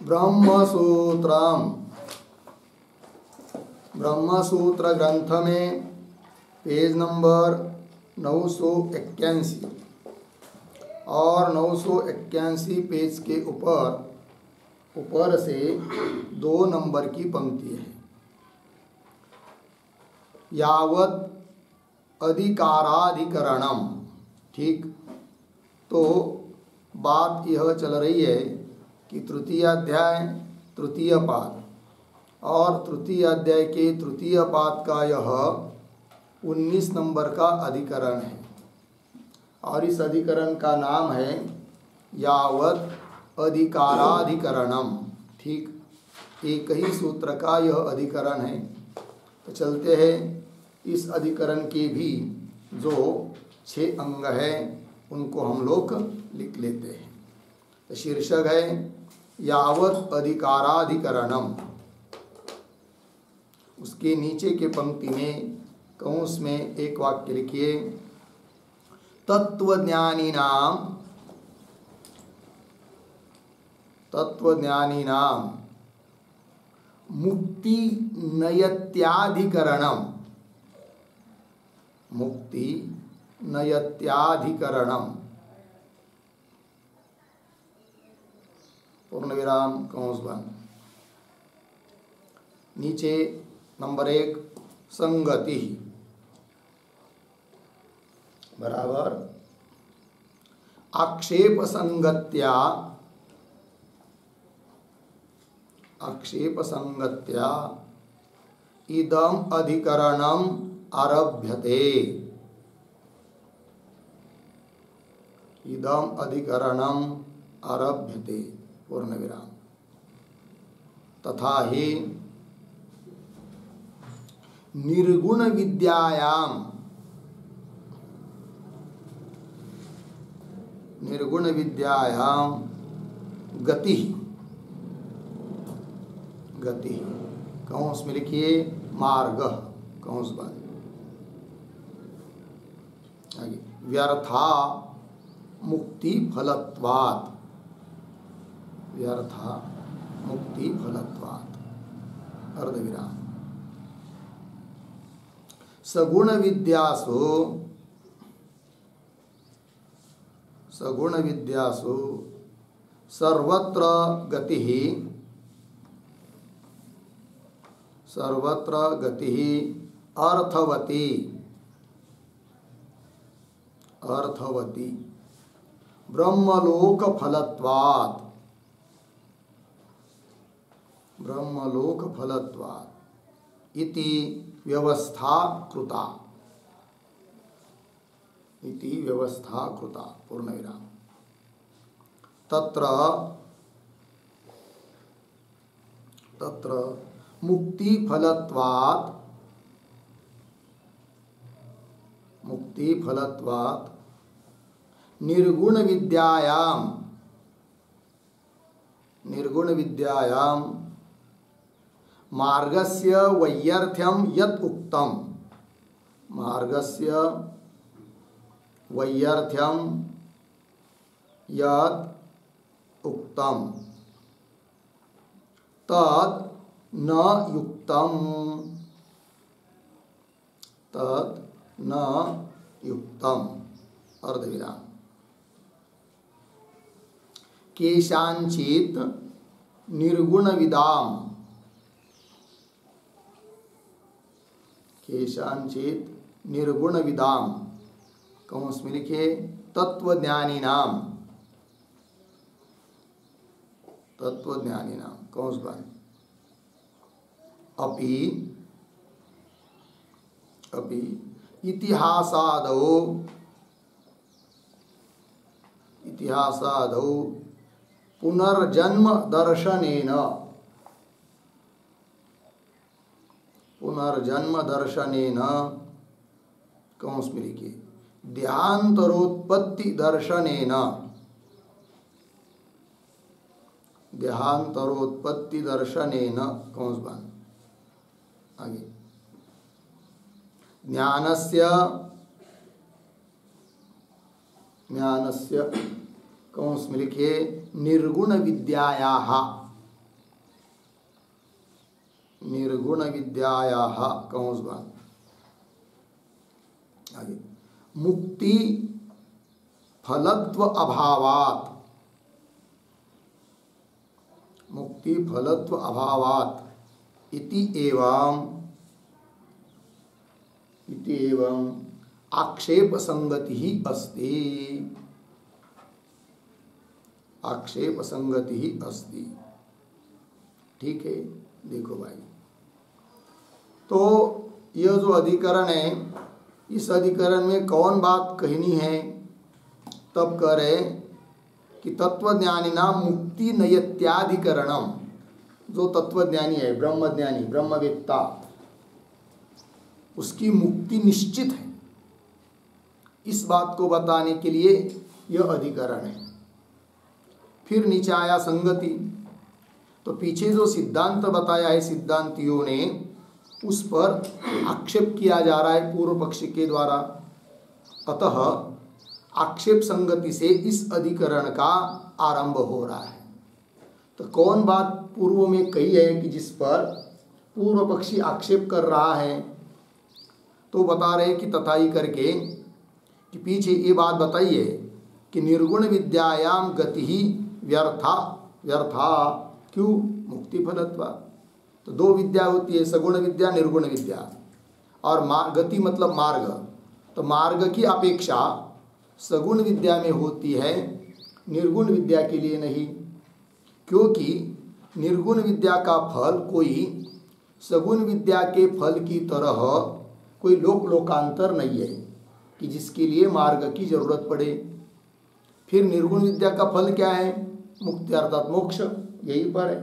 ब्रह्मसूत्रम, ब्रह्मसूत्र ग्रंथ में page number 981 और 981 पेज के ऊपर से 2 नंबर की पंक्ति है। यावत अधिकाराधिकरणम। ठीक, तो बात यह चल रही है कि तृतीय अध्याय तृतीय पाद और तृतीय अध्याय के तृतीय पाद का यह 19 नंबर का अधिकरण है और इस अधिकरण का नाम है यावत अधिकाराधिकरणम। ठीक, एक ही सूत्र का यह अधिकरण है। तो चलते हैं, इस अधिकरण के भी जो 6 अंग हैं उनको हम लोग लिख लेते हैं। तो शीर्षक है यावत अधिकाराधिकरणम। उसके नीचे के पंक्ति में कंस में एक वाक्य लिखिए, तत्वज्ञानीनाम मुक्ति नयत्याधिकरणम, मुक्ति नयत्याधिकरणम, पूर्ण विराम कंस बंद। नीचे नंबर 1 संगति बराबर आक्षेप संगत्या इदम अधिकरणम आरभ्यते, इदम अधिकरणम आरभ्यते, पूर्ण विराम। तथा ही निर्गुण विद्यायाम, निर्गुण विद्यायाम गति, गति कंस में लिखिए मार्ग, कंस बंद। आगे व्यर्था मुक्ति फलत्वात्, व्यर्था मुक्ति फलत्वात्, अर्धविराम। सगुण विद्यासु, सगुण विद्यासु सर्वत्र गति, सर्वत्र गति अर्थवती, अर्थवती ब्रह्मलोक फलत्वात्, ब्रह्मलोक फलत्वात् इति व्यवस्था कृता, इति व्यवस्था कृता, पूर्ण विराम। तत्र मुक्ति फलत्वात्, मुक्ति फलत्वात् निर्गुण विद्यायाम, निर्गुण विद्यायाम मार्गस्य वैयर्थ्यम यत् उक्तम, मार्गस्य वैयर्थ्यम यत् उक्तम तत् न युक्तम, तत् न युक्तम, अर्धविराम। केषांचित् निर्गुणविदाम, केषांचित् निर्गुणविदाम कंस में लिखे तत्वज्ञानीनाम, तत्वज्ञानीनाम कंस बंद। अपि, अपि इतिहासादौ, इतिहासादौ पुनर्जन्म दर्शनेन, पुनर्जन्म दर्शनेन कंस में लिखिए देहांतरोत्पत्ति दर्शनेन, देहांतरोत्पत्ति दर्शनेन कंस बंद। आगे ज्ञानस्य, ज्ञानस्य कंस में लिखिए निर्गुण विद्यायाः, निर्गुण विद्यायाः आगे मुक्ति फलत्व अभावात्, मुक्ति फलत्व अभावात् इति एवं आक्षेप संगति ही अस्ति, आक्षेप संगति ही अस्ति। ठीक है, देखो भाई, तो यह जो अधिकरण है, इस अधिकरण में कौन बात कहनी है? तब कह रहे कि तत्वज्ञानिना मुक्ति नयत्याधिकरणम, जो तत्वज्ञानी है, ब्रह्मज्ञानी, ब्रह्मवेत्ता, उसकी मुक्ति निश्चित है, इस बात को बताने के लिए यह अधिकरण है। फिर नीचे आया संगति, तो पीछे जो सिद्धांत बताया है सिद्धांतियों ने, उस पर आक्षेप किया जा रहा है पूर्व पक्षी के द्वारा। अतः आक्षेप संगति से इस अधिकरण का आरंभ हो रहा है। तो कौन बात पूर्व में कही है कि जिस पर पूर्व पक्षी आक्षेप कर रहा है? तो बता रहे कि तथा ही करके कि पीछे ये बात बताइए कि निर्गुण विद्यायाम गति ही व्यर्था व्यर्था, क्यों? मुक्ति फलत्वा। तो दो विद्या होती है, सगुण विद्या, निर्गुण विद्या, और गति मतलब मार्ग। तो मार्ग की अपेक्षा सगुण विद्या में होती है, निर्गुण विद्या के लिए नहीं, क्योंकि निर्गुण विद्या का फल कोई सगुण विद्या के फल की तरह कोई लोकांतर नहीं है कि जिसके लिए मार्ग की जरूरत पड़े। फिर निर्गुण विद्या का फल क्या है? मुक्ति अर्थात मोक्ष, यही पर है,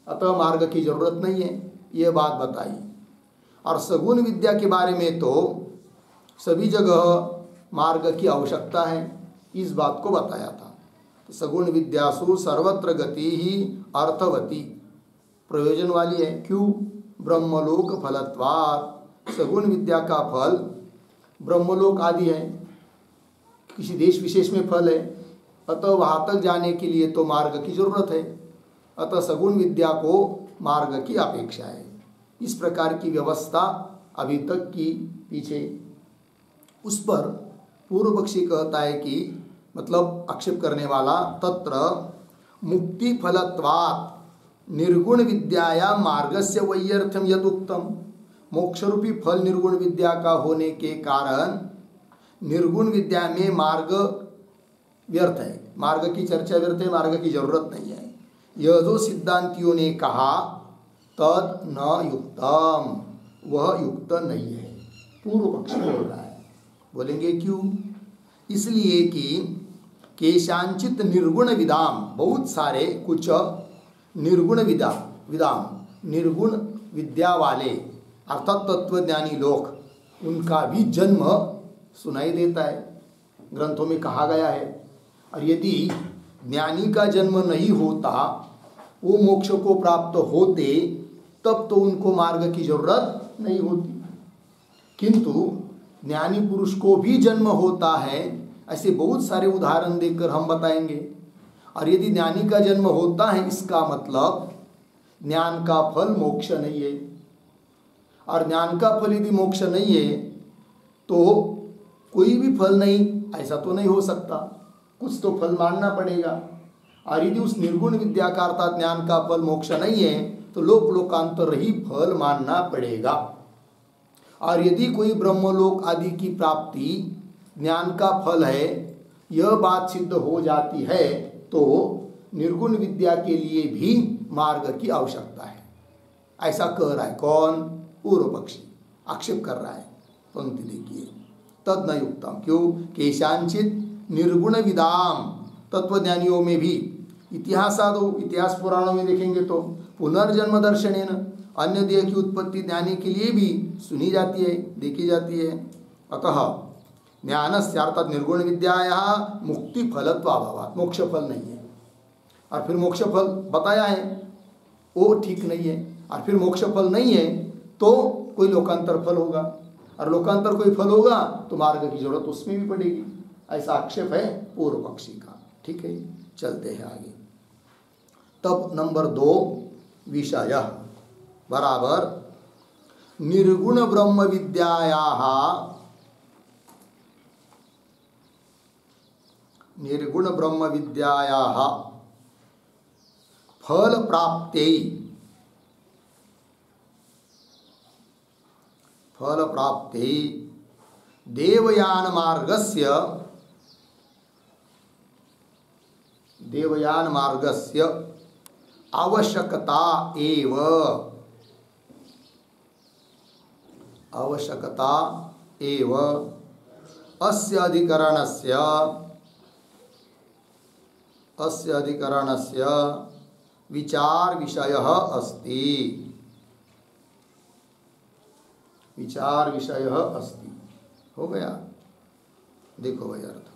अतः मार्ग की जरूरत नहीं है, यह बात बताई। और सगुण विद्या के बारे में तो सभी जगह मार्ग की आवश्यकता है, इस बात को बताया था। तो सगुण विद्यासु सर्वत्र गति ही अर्थवती, प्रयोजन वाली है। क्यों? ब्रह्मलोक फलत्वात्, सगुण विद्या का फल ब्रह्मलोक आदि है, किसी देश विशेष में फल है, अतः वहाँ तक जाने के लिए तो मार्ग की जरूरत है, अतः सगुण विद्या को मार्ग की अपेक्षा है। इस प्रकार की व्यवस्था अभी तक की पीछे, उस पर पूर्व पक्षी कहता है कि मतलब आक्षेप करने वाला, तत्र मुक्ति फलत्वात् निर्गुण विद्याया मार्गस्य वैयर्थ्यम यदुक्तम, मोक्ष रूपी फल निर्गुण विद्या का होने के कारण निर्गुण विद्या में मार्ग व्यर्थ है, मार्ग की चर्चा व्यर्थ है, मार्ग की जरूरत नहीं है। यह जो सिद्धांतियों ने कहा तद न युक्तम, वह युक्त नहीं है, पूर्व पक्षी बोल रहा है। बोलेंगे क्यों? इसलिए कि केशांचित निर्गुण विदाम, बहुत सारे कुछ निर्गुण विदाम, निर्गुण विद्या वाले अर्थात तत्वज्ञानी लोग, उनका भी जन्म सुनाई देता है, ग्रंथों में कहा गया है। और यदि ज्ञानी का जन्म नहीं होता, वो मोक्ष को प्राप्त होते, तब तो उनको मार्ग की जरूरत नहीं होती। किंतु ज्ञानी पुरुष को भी जन्म होता है, ऐसे बहुत सारे उदाहरण देकर हम बताएंगे। और यदि ज्ञानी का जन्म होता है, इसका मतलब ज्ञान का फल मोक्ष नहीं है, और ज्ञान का फल यदि मोक्ष नहीं है तो कोई भी फल नहीं, ऐसा तो नहीं हो सकता, कुछ तो फल मानना पड़ेगा। और यदि उस निर्गुण विद्या का अर्थात ज्ञान का फल मोक्ष नहीं है तो लोकांतर ही फल मानना पड़ेगा। और यदि कोई ब्रह्मलोक आदि की प्राप्ति ज्ञान का फल है, यह बात सिद्ध हो जाती है, तो निर्गुण विद्या के लिए भी मार्ग की आवश्यकता है, ऐसा कह रहा है कौन? पूर्व पक्षी आक्षेप कर रहा है। पंक्ति देखिए, तद न युक्तम, क्यों? केशांचित निर्गुण विदाम, तत्वज्ञानियों में भी, इतिहास पुराणों में देखेंगे तो पुनर्जन्म दर्शनेन, अन्य देह की उत्पत्ति ज्ञानी के लिए भी सुनी जाती है, देखी जाती है। अतः ज्ञानस्य अर्थात निर्गुण विद्याया मुक्ति फलत्वाभावात्, मोक्ष फल नहीं है। और फिर मोक्ष फल बताया है, वो ठीक नहीं है। और फिर मोक्ष फल नहीं है तो कोई लोकांतर फल होगा, और लोकांतर कोई फल होगा तो मार्ग की जरूरत उसमें भी पड़ेगी, ऐसा आक्षेप है पूर्व पक्षी का। ठीक है, चलते हैं आगे। तब नंबर 2 विषय, बराबर निर्गुण ब्रह्म विद्यायाः फल प्राप्त्यै देवयान मार्गस्य आवश्यकता एव अस्य अधिकरणस्य विचार विषयः अस्ति। हो गया। देखो भाई अर्थ,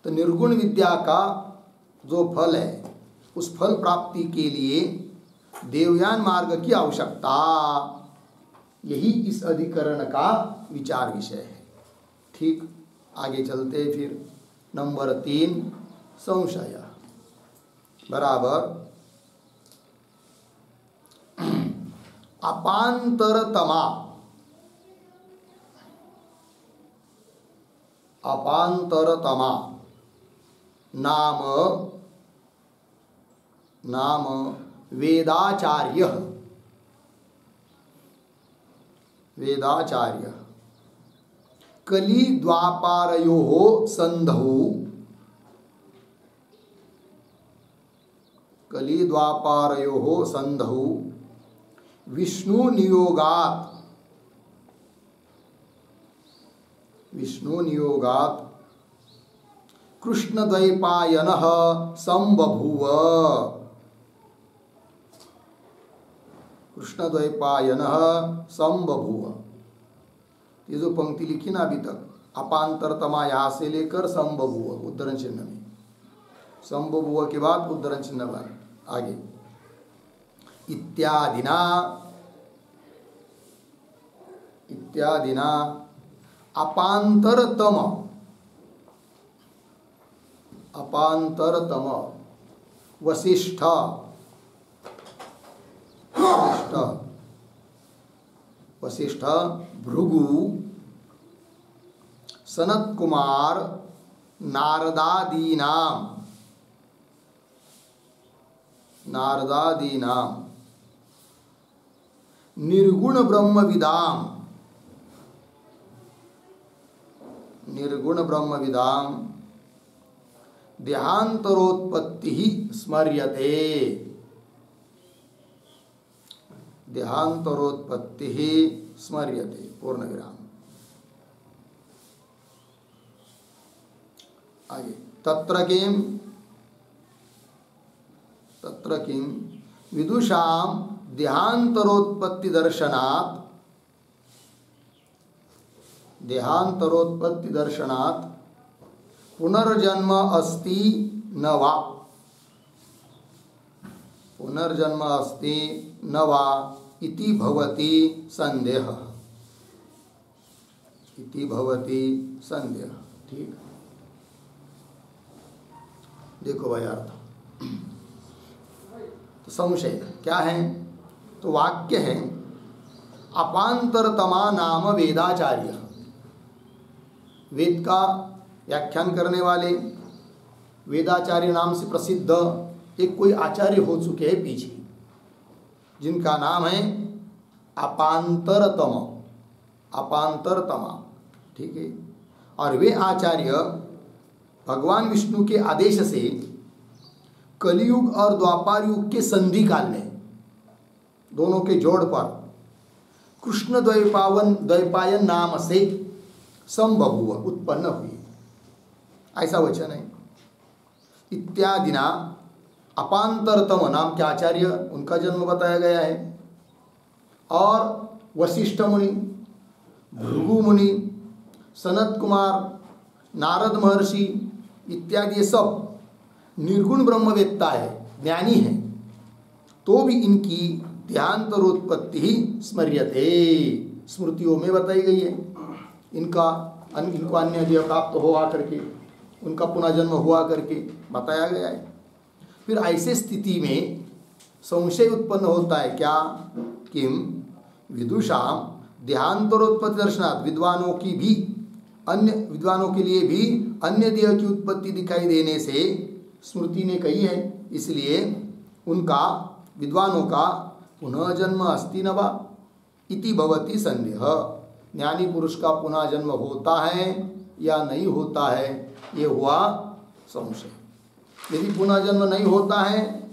तो निर्गुण विद्या का जो फल है उस फल प्राप्ति के लिए देवयान मार्ग की आवश्यकता, यही इस अधिकरण का विचार विषय है। ठीक, आगे चलते फिर नंबर 3 संशय बराबर अपांतरतमा नाम वेदाचार्य कली द्वापारयोः संधौ विष्णु नियोगात् कृष्णद्वैपायनः संबभूव। ये जो पंक्ति लिखी ना अभी तक, अपांतरतमा यहाँ से लेकर संबभूव उद्धरण चिन्ह में, संबभूव के बाद उद्धरण चिन्ह पर आगे इत्यादिना अपांतरतम वशिष्ठ भृगु सनत कुमार नारदादीनां निर्गुण ब्रह्मविदां देहांतरोत्पत्ति स्मर्यते पूर्ण विराम। आगे तत्र किं विदुषां देहांतरोत्पत्ति दर्शनात् पुनर्जन्म अस्ति न वा इति भवति संदेह। ठीक, देखो भाई अर्थ, तो संशय क्या है? तो वाक्य है अपांतरतमा नाम वेदाचार्य, वेद का व्याख्यान करने वाले वेदाचार्य नाम से प्रसिद्ध एक कोई आचार्य हो चुके हैं पीछे, जिनका नाम है अपांतरतमा। ठीक है, और वे आचार्य भगवान विष्णु के आदेश से कलियुग और द्वापर युग के संधि काल में दोनों के जोड़ पर कृष्ण द्वैपायन नाम से संबभूव उत्पन्न हुई, ऐसा वचन है। इत्यादिना अपांतरतम नाम के आचार्य, उनका जन्म बताया गया है, और वशिष्ठ मुनि, भृगु मुनि, सनत कुमार, नारद महर्षि इत्यादि सब निर्गुण ब्रह्मवेत्ता है, ज्ञानी है, तो भी इनकी देहांतरोत्पत्ति ही स्मर्यते, स्मृतियों में बताई गई है। इनको अन्य देह प्राप्त हुआ करके, उनका पुनः जन्म हुआ करके बताया गया है। फिर ऐसे स्थिति में संशय उत्पन्न होता है क्या? किम विदुषाम देहांतरोत्पत्ति दर्शनात्, विद्वानों की भी, अन्य विद्वानों के लिए भी अन्य देह की उत्पत्ति दिखाई देने से स्मृति ने कही है, इसलिए उनका, विद्वानों का पुनः जन्म अस्ति न वा इति भवति संदेह। ज्ञानी पुरुष का पुनः जन्म होता है या नहीं होता है, ये हुआ संशय। यदि पुनः जन्म नहीं होता है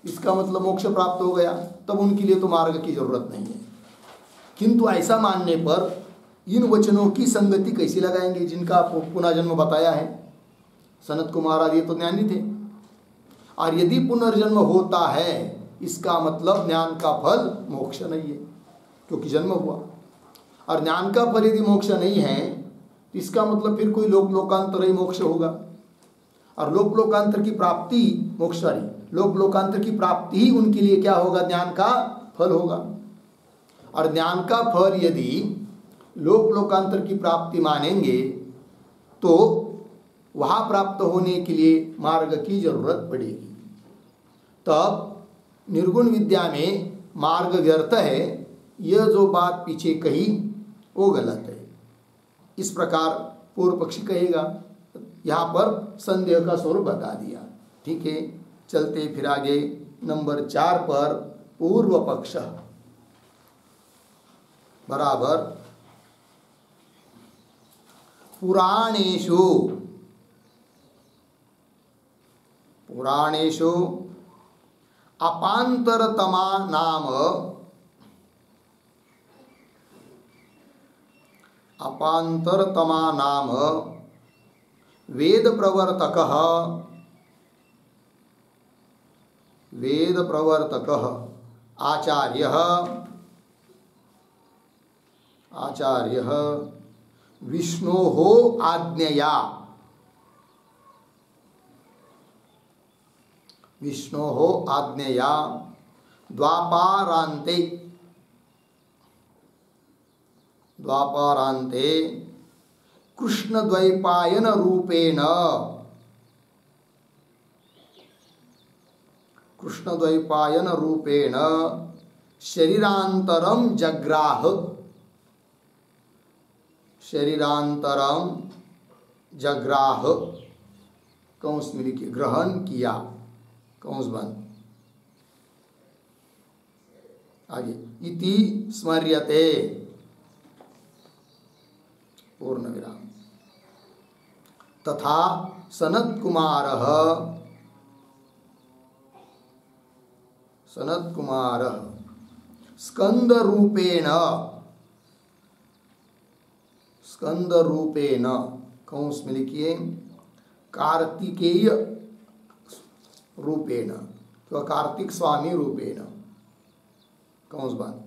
इसका मतलब मोक्ष प्राप्त हो गया, तब उनके लिए तो मार्ग की जरूरत नहीं है। किंतु ऐसा मानने पर इन वचनों की संगति कैसे लगाएंगे जिनका पुनः जन्म बताया है? सनत कुमार आदि तो ज्ञानी थे, और यदि पुनर्जन्म होता है इसका मतलब ज्ञान का फल मोक्ष नहीं है, क्योंकि जन्म हुआ। और ज्ञान का फल यदि मोक्ष नहीं है तो इसका मतलब फिर कोई लोक लोकांतर ही मोक्ष होगा, और लोक लोकांतर की प्राप्ति, मोक्ष लोक लोकांतर की प्राप्ति ही उनके लिए क्या होगा? ज्ञान का फल होगा। और ज्ञान का फल यदि लोक लोकांतर की प्राप्ति मानेंगे तो वहाँ प्राप्त होने के लिए मार्ग की जरूरत पड़ेगी। तब निर्गुण विद्या में मार्ग व्यर्थ है, यह जो बात पीछे कही वो गलत है, इस प्रकार पूर्व पक्षी कहेगा। यहाँ पर संदेह का स्वरूप बता दिया। ठीक है, चलते फिर आगे नंबर 4 पर पूर्व पक्ष बराबर पुराणेषु अपांतरतमा नाम वेद प्रवर्तकः आचार्यः विष्णोः आज्ञया द्वापारान्ते कृष्णद्वैपायन रूपेण शरीरांतरम जग्राह कंस में लिखिए ग्रहण किया, कंस बंद। आगे इति स्मर्यते पूर्ण विराम। तथा सनत कुमार स्कंद रूपेण कंस में लिखिए कार्तिकेय रूपेण, तो कार्तिक स्वामी रूपेण कंस बंद।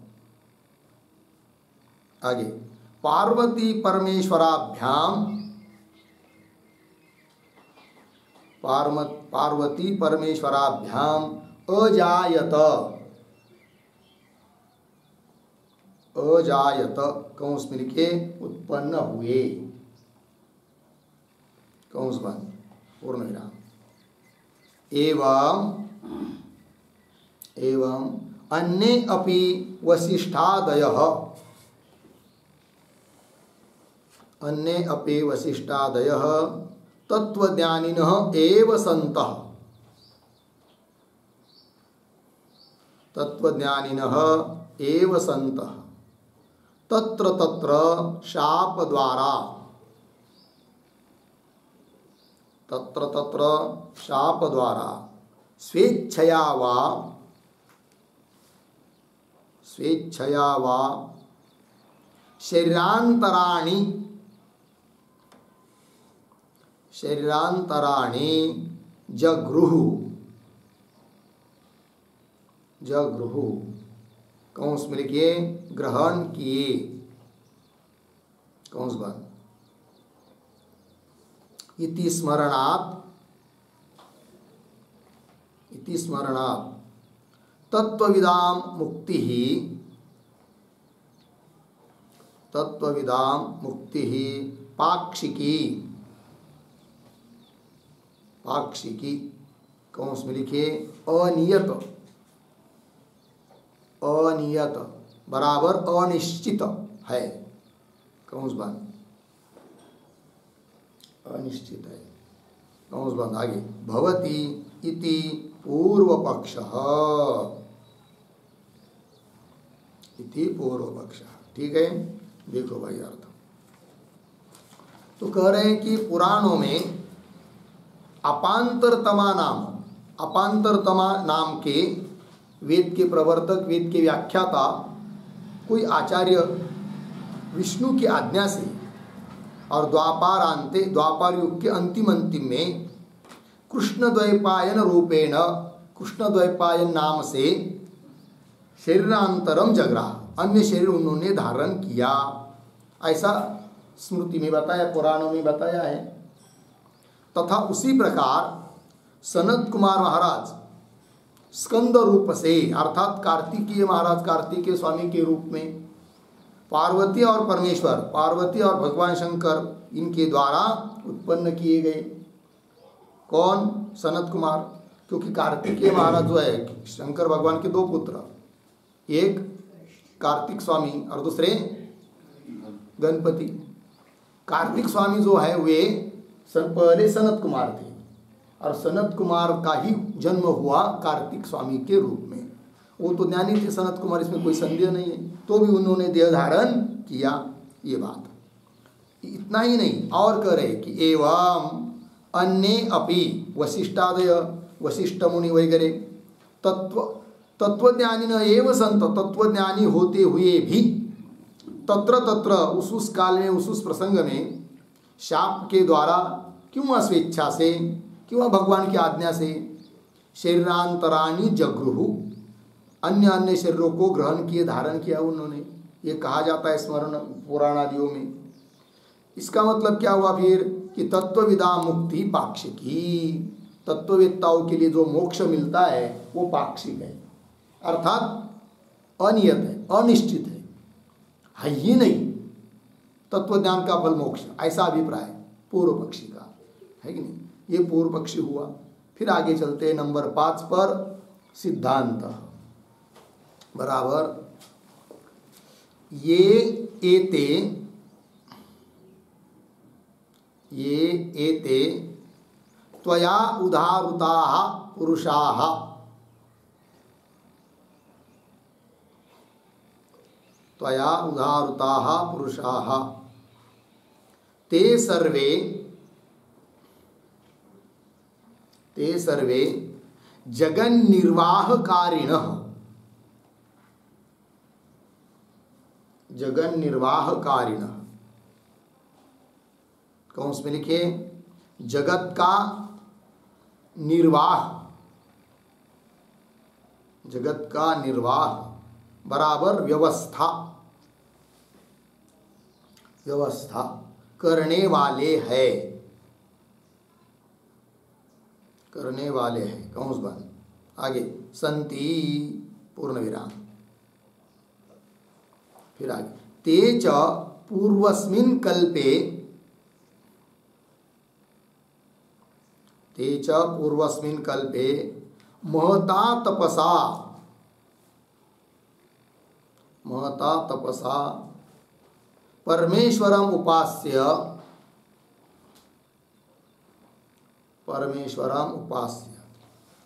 आगे पार्वती परमेश्वराभ्याम अजायत कंस में लिखे उत्पन्न हुए, कंस बंद पूर्ण विराम। एवं अन्ये अपि वसिष्ठादयः तत्वज्ञानिनः एव सन्तः तत्र शापद्वारा स्वेच्छया वा शरीरांतराणि जगृहु कंस में लिखिए ग्रहण किए, कंस बंद। इति स्मरणात् तत्वविदां मुक्ति पाक्षिकी कंस में लिखिए अनियत अनियत बराबर अनिश्चित है, कंस बंद, अनिश्चित है, कंस बंद। आगे भवति इति पूर्व पक्ष, इति पूर्व पक्ष। ठीक है, देखो भाई अर्थ तो कह रहे हैं कि पुराणों में अपांतरतमा नाम के वेद के प्रवर्तक, वेद के व्याख्याता कोई आचार्य विष्णु की आज्ञा से और द्वापार युग के अंतिम में कृष्णद्वैपायन रूपेण, कृष्णद्वैपायन नाम से शरीरांतरम जगरा, अन्य शरीर उन्होंने धारण किया, ऐसा स्मृति में बताया, पुराणों में बताया है। तथा उसी प्रकार सनत कुमार महाराज स्कंद रूप से अर्थात कार्तिकीय महाराज, कार्तिकेय स्वामी के रूप में पार्वती और परमेश्वर, पार्वती और भगवान शंकर इनके द्वारा उत्पन्न किए गए। कौन? सनत कुमार, क्योंकि कार्तिकेय महाराज जो है शंकर भगवान के दो पुत्र, एक कार्तिक स्वामी और दूसरे गणपति। कार्तिक स्वामी जो है वे पहले सनत कुमार थे और सनत कुमार का ही जन्म हुआ कार्तिक स्वामी के रूप में। वो तो ज्ञानी थे सनत कुमार, इसमें कोई संदेह नहीं है, तो भी उन्होंने देह धारण किया, ये बात। इतना ही नहीं, और कह रहे कि एवं अन्य अपि वशिष्ठादय, वशिष्ठ मुनि वगैरह तत्वज्ञानी न एव संत, तत्वज्ञानी होते हुए भी तत्र तत्र उस काल में, उस प्रसंग में शाप के द्वारा, क्यों स्वेच्छा से, क्यों भगवान की आज्ञा से शरीरांतराणी जगृहु, अन्य शरीरों को ग्रहण किए, धारण किया उन्होंने। ये कहा जाता है स्मरण पुराणादियों में। इसका मतलब क्या हुआ फिर कि तत्वविदा मुक्ति पाक्षिकी, तत्ववेत्ताओं के लिए जो मोक्ष मिलता है वो पाक्षिक है, अर्थात अनियत है, अनिश्चित है ही नहीं तत्वज्ञान का फल मोक्ष, ऐसा अभिप्राय पूर्व पक्षी का है कि नहीं। ये पूर्व पक्षी हुआ। फिर आगे चलते हैं नंबर 5 पर, सिद्धांत बराबर ये एते त्वया उदाहृताः पुरुषाः त्वया उदाहृताः पुरुषाः ते सर्वे जगन्निर्वाहकारिणः, जगन्निर्वाहकारिणः, कौन में लिखे? जगत का निर्वाह, जगत का निर्वाह बराबर व्यवस्था, व्यवस्था करने वाले है, करने वाले हैं, कौन बन। आगे संति पूर्ण विराम, फिर आगे तेज पूर्वस्मिन् कल्पे, तेज पूर्वस्मिन् कल्पे महता तपसा, महता तपसा परमेश्वरम उपास्य, परमेश्वरम उपास्य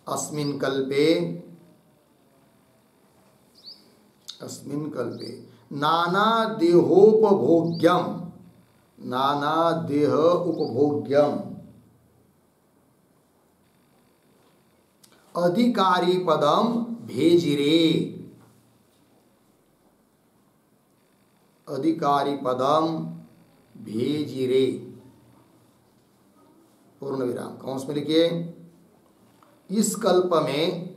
अस्मिन् कल्पे, अस्मिन् कल्पे नाना देहोपभोग्यम, नाना देह उपभोग्यम अधिकारी पदम भेजिरे, अधिकारी पदम भेजिरे, पूर्ण विराम, कौन में लिखिए? इस कल्प में,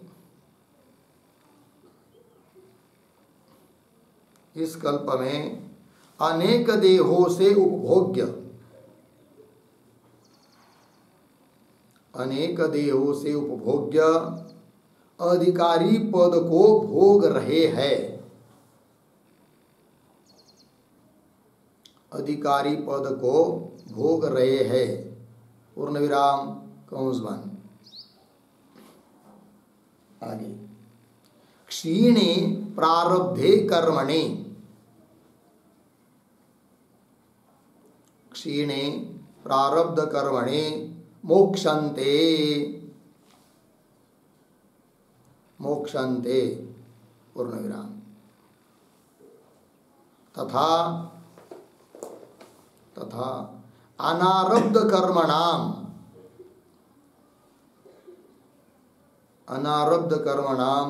इस कल्प में अनेक देहों से उपभोग्य, अनेक देहों से उपभोग्य अधिकारी पद को भोग रहे हैं, अधिकारी पद को भोग रहे हैं, पूर्ण विराम, कंस बन। आगे क्ष क्षीणे प्रारब्धे कर्मणे, क्षीणे प्रारब्ध कर्मणे मोक्षन्ते, मोक्षन्ते पूर्णविराम। तथा तथा अनारब्ध कर्मणाम, अनारब्ध कर्मणाम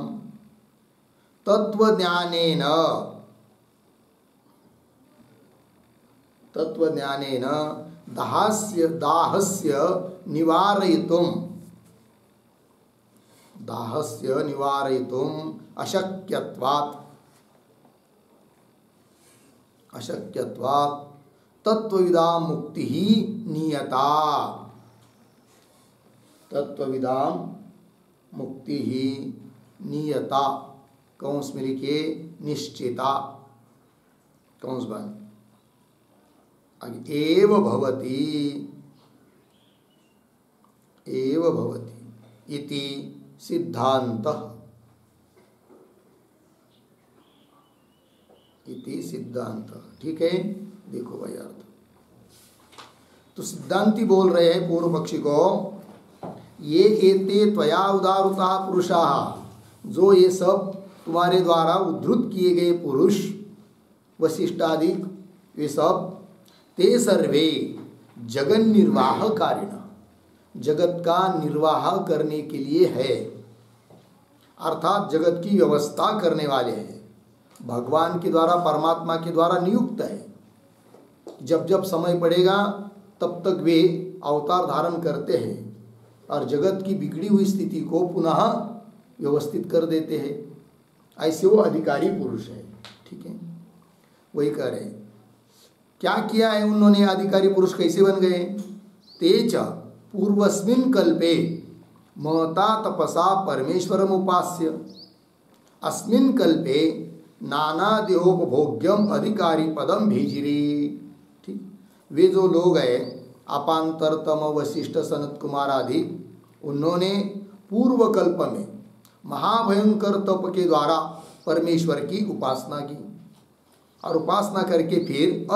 तत्वज्ञानेन, तत्वज्ञानेन दाहस्य दाहस्य निवारयितुं, दाहस्य निवारयितुं अशक्यत्वात्, अशक्यत्वात् तत्वविदां मुक्ति ही नियता, तत्वविदां मुक्ति ही नियता, कौंस में लिखिए निश्चिता, कौंस बंद, एव भवति, एव भवति इति सिद्धान्तः, इति सिद्धांत। ठीक है, देखो भाई अर्थ। तो सिद्धांती बोल रहे हैं पूर्व पक्षी को, ये एते त्वया उदारुता पुरुषा, जो ये सब तुम्हारे द्वारा उद्धृत किए गए पुरुष वशिष्ठादि, वे सब ते सर्वे जगन निर्वाह कारिण, जगत का निर्वाह करने के लिए है, अर्थात जगत की व्यवस्था करने वाले हैं, भगवान के द्वारा परमात्मा के द्वारा नियुक्त है। जब जब समय पड़ेगा तब तक वे अवतार धारण करते हैं और जगत की बिगड़ी हुई स्थिति को पुनः व्यवस्थित कर देते हैं। ऐसे वो अधिकारी पुरुष है। ठीक है, वही कह रहे हैं। क्या किया है उन्होंने, अधिकारी पुरुष कैसे बन गए? तेज पूर्वस्मिन् कल्पे महता तपसा परमेश्वरम उपास्य, अस्मिन् कल्पे नाना देहोपभोग्यम अधिकारी पदम भेजिरी। ठीक, वे जो लोग हैं अपांतरतम वशिष्ठ सनत कुमार आदि, उन्होंने पूर्व कल्प में महाभयंकर तप के द्वारा परमेश्वर की उपासना की और उपासना करके फिर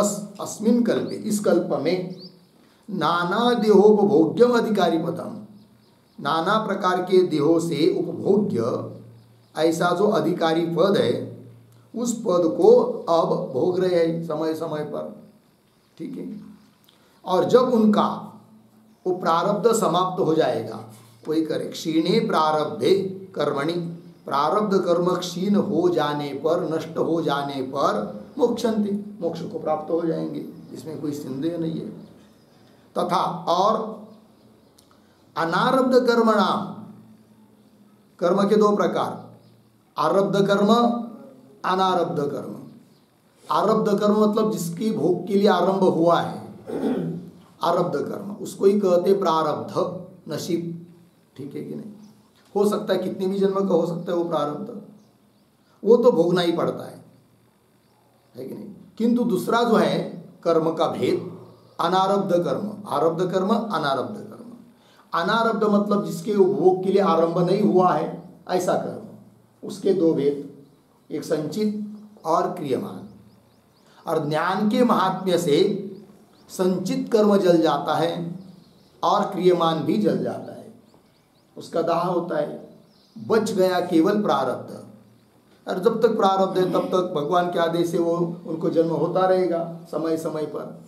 अस्मिन् कल्पे, इस कल्प में नाना देहोपभोग्यम अधिकारी पदम, नाना प्रकार के देहों से उपभोग्य ऐसा जो अधिकारी पद है, उस पद को अब भोग रहे हैं समय समय पर। ठीक है, और जब उनका वो प्रारब्ध समाप्त हो जाएगा, वही करे क्षीणे प्रारब्धे कर्मणि, प्रारब्ध कर्म क्षीण हो जाने पर, नष्ट हो जाने पर मोक्षन्ति, मोक्ष को प्राप्त हो जाएंगे, इसमें कोई संदेह नहीं है। तथा और अनारब्ध कर्मणाम, कर्म के दो प्रकार, आरब्ध कर्म अनारब्ध कर्म। आरब्ध कर्म मतलब जिसकी भोग के लिए आरंभ हुआ है, आरब्ध कर्म, उसको ही कहते प्रारब्ध, नसीब। ठीक है कि नहीं? हो सकता है कितने भी जन्म का हो सकता है वो प्रारब्ध, वो तो भोगना ही पड़ता है कि नहीं? किंतु दूसरा जो है कर्म का भेद, अनारब्ध कर्म, आरब्ध कर्म अनारब्ध कर्म। अनारब्ध मतलब जिसके उपभोग के लिए आरंभ नहीं हुआ है ऐसा कर्म, उसके दो भेद, एक संचित और क्रियमान। और ज्ञान के महात्म्य से संचित कर्म जल जाता है और क्रियमान भी जल जाता है, उसका दाह होता है, बच गया केवल प्रारब्ध। और जब तक प्रारब्ध है तब तक भगवान के आदेश से वो उनको जन्म होता रहेगा समय समय पर,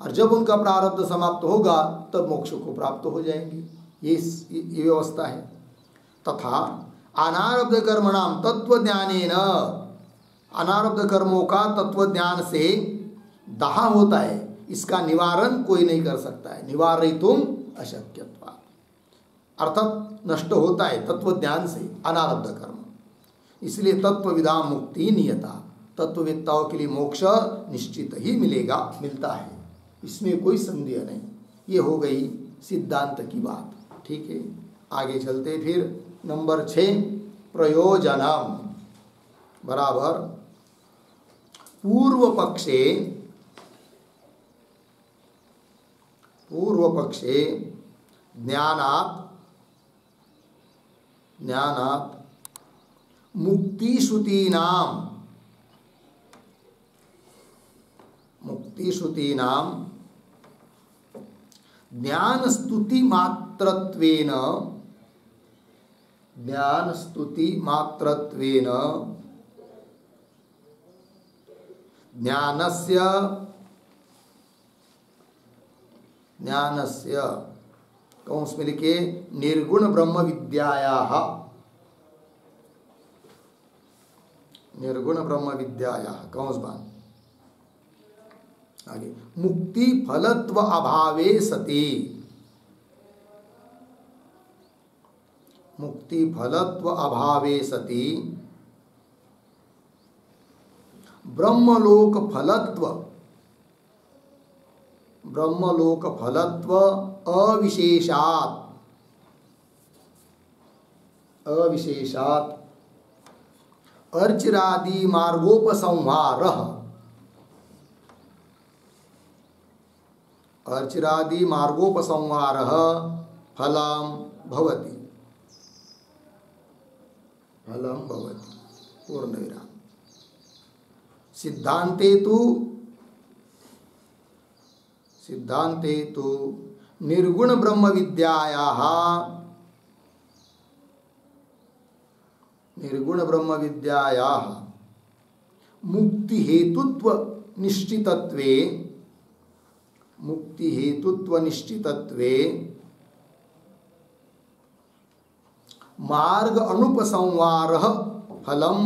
और जब उनका प्रारब्ध समाप्त होगा तब मोक्ष को प्राप्त हो जाएंगे। ये व्यवस्था है। तथा अनारब्ध कर्मणाम तत्वज्ञानेन, अनारब्ध कर्मों का तत्वज्ञान से दाह होता है, इसका निवारण कोई नहीं कर सकता है। निवारयितुम अशक्यत्वात्, अर्थात नष्ट होता है तत्वज्ञान से अनारब्ध कर्म। इसलिए तत्वविदां मुक्ति नियता, तत्ववेत्ताओं के लिए मोक्ष निश्चित ही मिलेगा, मिलता है, इसमें कोई संदेह नहीं। ये हो गई सिद्धांत की बात। ठीक है, आगे चलते फिर नंबर 6 प्रयोजनम बराबर पूर्व पक्षे ज्ञानात् मुक्तिश्रुतीनाम ज्ञान स्तुति मात्रत्वेन ज्ञानस्य कौंस में लिखे निर्गुण ब्रह्म विद्यायाः कौंस बान आगे मुक्ति फलत्व अभावे सति ब्रह्मलोक फलत्व अविशेषात् अर्चिरादि मार्गोपसंहारः फलं भवति पूर्णविराम। सिद्धांते तु निर्गुण ब्रह्म विद्यायाः मुक्ति हेतुत्व निश्चितत्वे मार्ग अनुपसंहारः फलं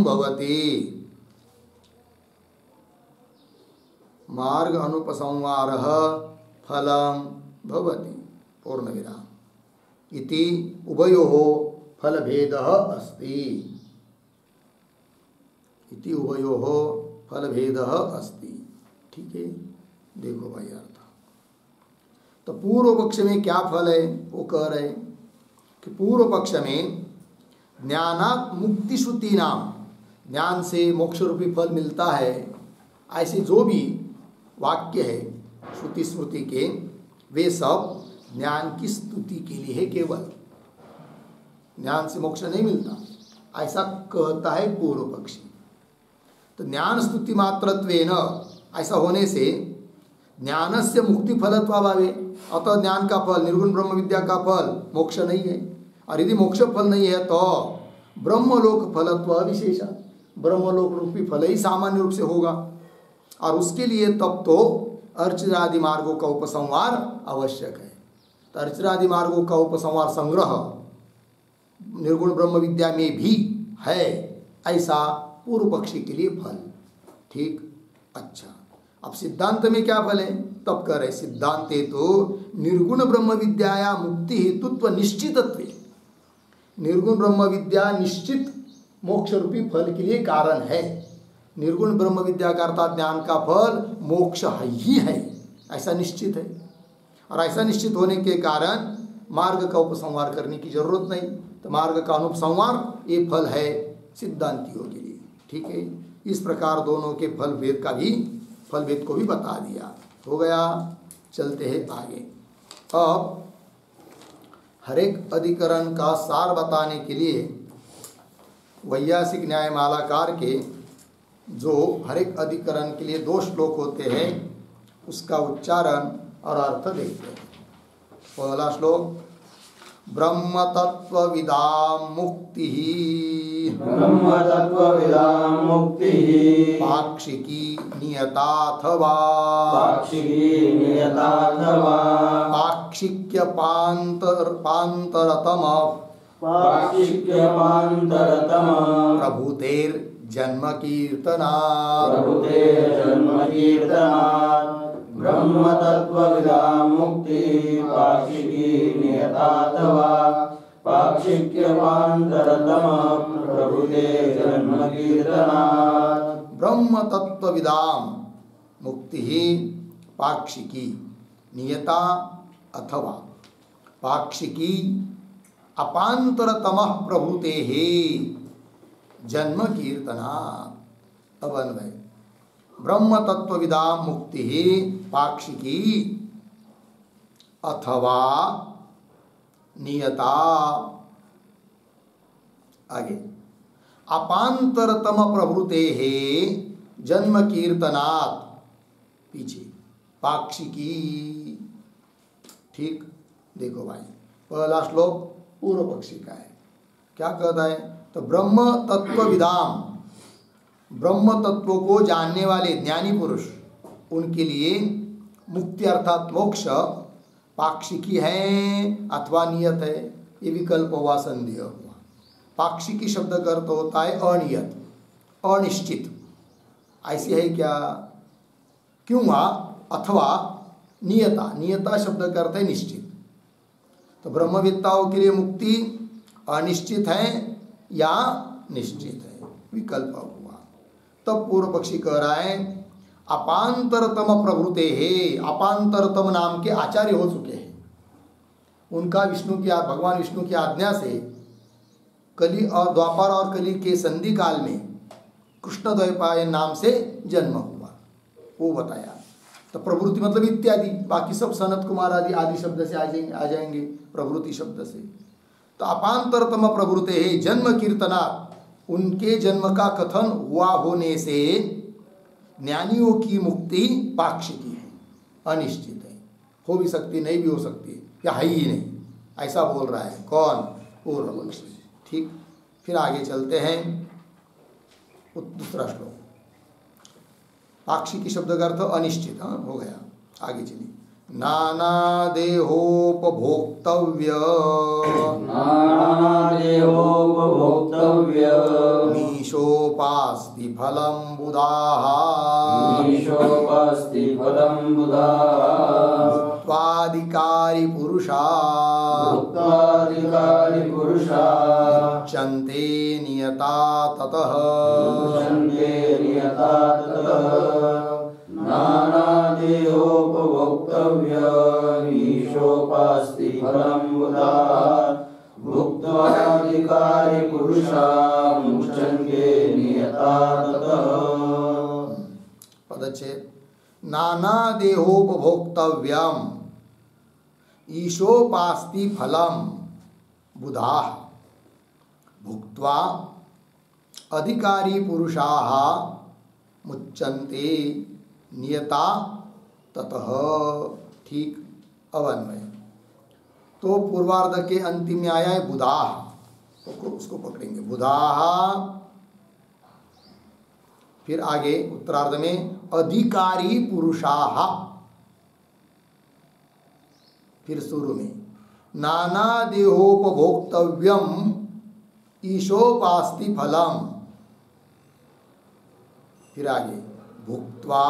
भवति। पूर्णविराम। इति उभयोः फलभेदः अस्ति। ठीक है, देखो भाई अर्थ। तो पूर्व पक्ष में क्या फल है वो कह रहे कि पूर्व पक्ष में ज्ञानात् मुक्ति श्रुति नाम, ज्ञान से मोक्ष रूपी फल मिलता है, ऐसे जो भी वाक्य है श्रुति स्मृति के, वे सब ज्ञान की स्तुति के लिए है। केवल ज्ञान से मोक्ष नहीं मिलता, ऐसा कहता है पूर्व पक्षी। तो ज्ञान स्तुति मात्रत्वेन, ऐसा होने से ज्ञानस्य मुक्ति फलत्वाभावे, अतः ज्ञान का फल, निर्गुण ब्रह्म विद्या का फल मोक्ष नहीं है। और यदि मोक्ष फल नहीं है तो ब्रह्मलोक फलत्व विशेषा, ब्रह्मलोक रूपी फल ही सामान्य रूप से होगा। और उसके लिए तब तो अर्चरादि मार्गों का उपसंहार आवश्यक है। तो अर्चरादि मार्गों का उपसंहार संग्रह निर्गुण ब्रह्म विद्या में भी है, ऐसा पूर्व पक्षी के लिए फल। ठीक, अच्छा। अब सिद्धांत में क्या फल है तब कह रहे, सिद्धांते तो निर्गुण ब्रह्म विद्याया मुक्ति हेतुत्व निश्चितत्वे, निर्गुण ब्रह्म विद्या निश्चित मोक्ष रूपी फल के लिए कारण है। निर्गुण ब्रह्म विद्या का अर्थात ज्ञान का फल मोक्ष ही है, ऐसा निश्चित है। और ऐसा निश्चित होने के कारण मार्ग का उपसंहार करने की जरूरत नहीं। तो मार्ग का अनुपसंहार ये फल है सिद्धांतियों के लिए। ठीक है, इस प्रकार दोनों के फल भेद को भी बता दिया। हो गया, चलते हैं आगे। अब हर एक अधिकरण का सार बताने के लिए वैयासिक न्यायमालाकार के जो हर एक अधिकरण के लिए 2 श्लोक होते हैं, उसका उच्चारण और अर्थ देखते हैं। पहला श्लोक, ब्रह्म तत्वविदां मुक्तिः पाक्षिकी नियताथवा पाक्षिक्यपान्तरतम प्रभुतेर्जन्म कीर्तनात् ब्रह्म तत्वविदां मुक्ति पाक्षिकी नियताथवा पाक्षिक्यपान्तरतम प्रभुते जन्म कीर्तनात्। ब्रह्म तत्वविदां मुक्ति पाक्षिकी नियता अथवा पाक्षिकी अपान्तरतम प्रभुते जन्म कीर्तनात्। अब अन्वय, ब्रह्म तत्वविदां मुक्ति पाक्षिकी अथवा नियता। आगे, अपांतरतम प्रभृते जन्म कीर्तनात्, पीछे पाक्षिकी। ठीक, देखो भाई पहला श्लोक पूर्व पक्षी का है, क्या कहता है? तो ब्रह्म तत्वविदाम, ब्रह्म तत्व को जानने वाले ज्ञानी पुरुष, उनके लिए मुक्ति अर्थात मोक्ष पाक्षिकी है अथवा नियत है, ये विकल्प हुआ, संदेह हुआ। पाक्षिकी शब्द का अर्थ होता है अनियत, अनिश्चित। ऐसी है क्या? क्यों? अथवा नियता, नियता शब्द का अर्थ है निश्चित। तो ब्रह्मवेत्ताओं के लिए मुक्ति अनिश्चित है या निश्चित है, विकल्प हुआ। तब पूर्व पक्षी कह रहा है अपांतरतम प्रभृते है, अपांतरतम नाम के आचार्य हो चुके हैं, उनका विष्णु की, भगवान विष्णु की आज्ञा से कली और द्वापर और कली के संधि काल में कृष्ण द्वैपायन नाम से जन्म हुआ, वो बताया। तो प्रवृत्ति मतलब इत्यादि, बाकी सब सनत कुमार आदि शब्द से आ जाएंगे प्रवृत्ति शब्द से। तो अपांतरतम प्रवृत्ते है जन्म कीर्तना, उनके जन्म का कथन हुआ होने से ज्ञानियों की मुक्ति पाक्षिकी है, अनिश्चित है, हो भी सकती नहीं भी हो सकती, या है ही नहीं, ऐसा बोल रहा है कौन? पूर्व पक्षी। ठीक, फिर आगे चलते हैं, दूसरा श्लोक। पाक्षिकी शब्द का अर्थ अनिश्चित, हाँ हो गया, आगे चलिए। नाना देहोपभोक्तव्य, नाना देहोपभोक्तव्य, मीशोपास्ति फलं बुधाः, मीशोपास्ति फलं बुधाः, भुक्त्वाधिकारी पुरुषा, भुक्त्वाधिकारी पुरुषा, मुच्यन्ते नियता ततः, मुच्यन्ते नियता ततः। नाना देहोपभोक्तव्य, मीशोपास्ति फलं बुधाः, भुक्त्वाधिकारी पुरुषा, मुच्यन्ते नियता ततः। पदच्छेद। नाना देहोपभोक्तव्यम ईशोपास्ति फलम बुधाः, भुक्त्वा अधिकारी पुरुषाः मुच्यन्ते नियता ततः। ठीक, अवन्वय। तो पूर्वार्ध के अंतिम में आया है बुधाः, तो उसको पकड़ेंगे, बुधाः। फिर आगे उत्तरार्ध में अधिकारी पुरुषाः, फिर शुरू में नाना देहोपभोक्तव्यम ईशोपास्ति फलम, फिर आगे भुक्त्वा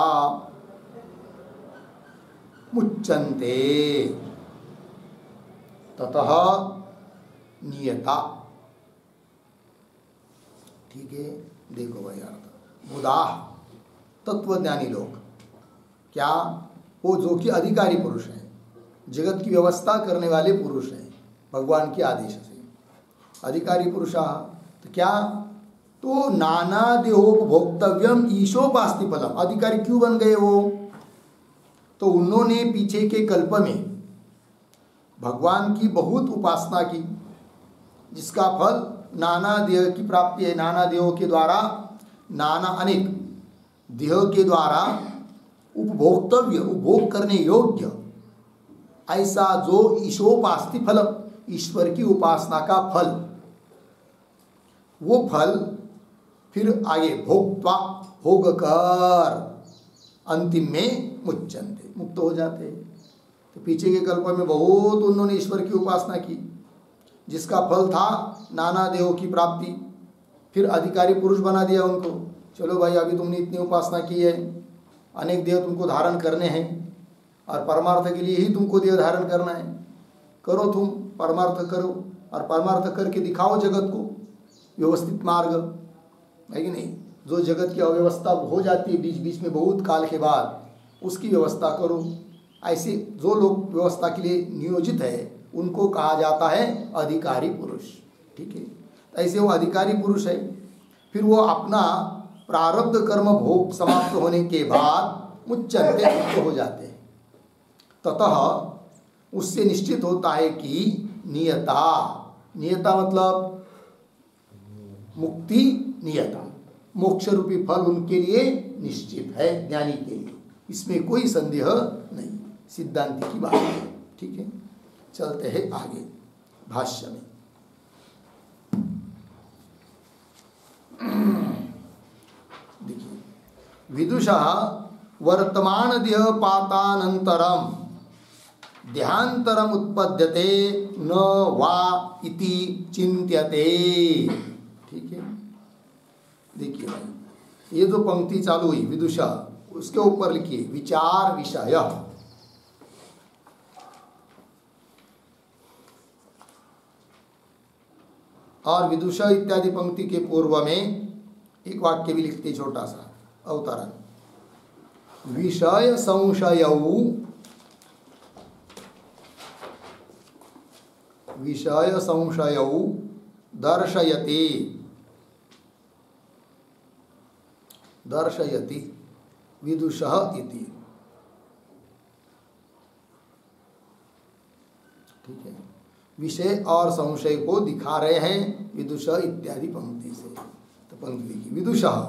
मुच्यन्ते ततः नियता। ठीक है, देखो भाई अर्थ। बुधाः तत्वज्ञानी लोग, क्या? वो जो कि अधिकारी पुरुष है, जगत की व्यवस्था करने वाले पुरुष हैं भगवान के आदेश से, अधिकारी पुरुषाः। तो क्या? तो नाना देहोपभोक्तव्यम ईशोपास्ति फलम, अधिकारी क्यों बन गए वो? तो उन्होंने पीछे के कल्प में भगवान की बहुत उपासना की, जिसका फल नाना देह की प्राप्ति है। नाना देहों के द्वारा, नाना अनेक देह के द्वारा उपभोक्तव्य, उपभोग करने योग्य, ऐसा जो ईशोपास्ति फल, ईश्वर की उपासना का फल, वो फल फिर आगे भोक्त्वा, भोग कर अंतिम में मुच्यन्ते, मुक्त हो जाते हैं। तो पीछे के कल्प में बहुत उन्होंने ईश्वर की उपासना की, जिसका फल था नाना देहों की प्राप्ति। फिर अधिकारी पुरुष बना दिया उनको, चलो भाई अभी तुमने इतनी उपासना की है, अनेक देह तुमको धारण करने हैं और परमार्थ के लिए ही तुमको देह धारण करना है, करो तुम परमार्थ करो, और परमार्थ करके दिखाओ जगत को व्यवस्थित मार्ग, है कि नहीं? जो जगत की अव्यवस्था हो जाती है बीच बीच में बहुत काल के बाद, उसकी व्यवस्था करो। ऐसे जो लोग व्यवस्था के लिए नियोजित है उनको कहा जाता है अधिकारी पुरुष। ठीक है, तो ऐसे वो अधिकारी पुरुष है। फिर वो अपना प्रारब्ध कर्म भोग समाप्त होने के बाद मुच्यन्ते, मुक्त हो जाते हैं। ततः उससे निश्चित होता है कि नियता, नियता मतलब मुक्ति नियता, मोक्ष रूपी फल उनके लिए निश्चित है, ज्ञानी के लिए, इसमें कोई संदेह नहीं, सिद्धांति की बात है। ठीक है, चलते हैं आगे भाष्य में। देखिए, विदुषः वर्तमान देह पातानंतरम देहांतरम उत्पद्यते न वा इति चिंत्यते। ठीक है, देखिए भाई, ये जो पंक्ति चालू हुई विदुषा, उसके ऊपर लिखिए विचार विषय। और विदुषा इत्यादि पंक्ति के पूर्व में एक वाक्य भी लिखते, छोटा सा अवतरण, विषय संशयौ विषय संशयौ दर्शयति दर्शयति विदुषः इति। ठीक है, विषय और संशय को दिखा रहे हैं विदुषः इत्यादि पंक्ति से। तो पंक्ति देखिए, विदुषः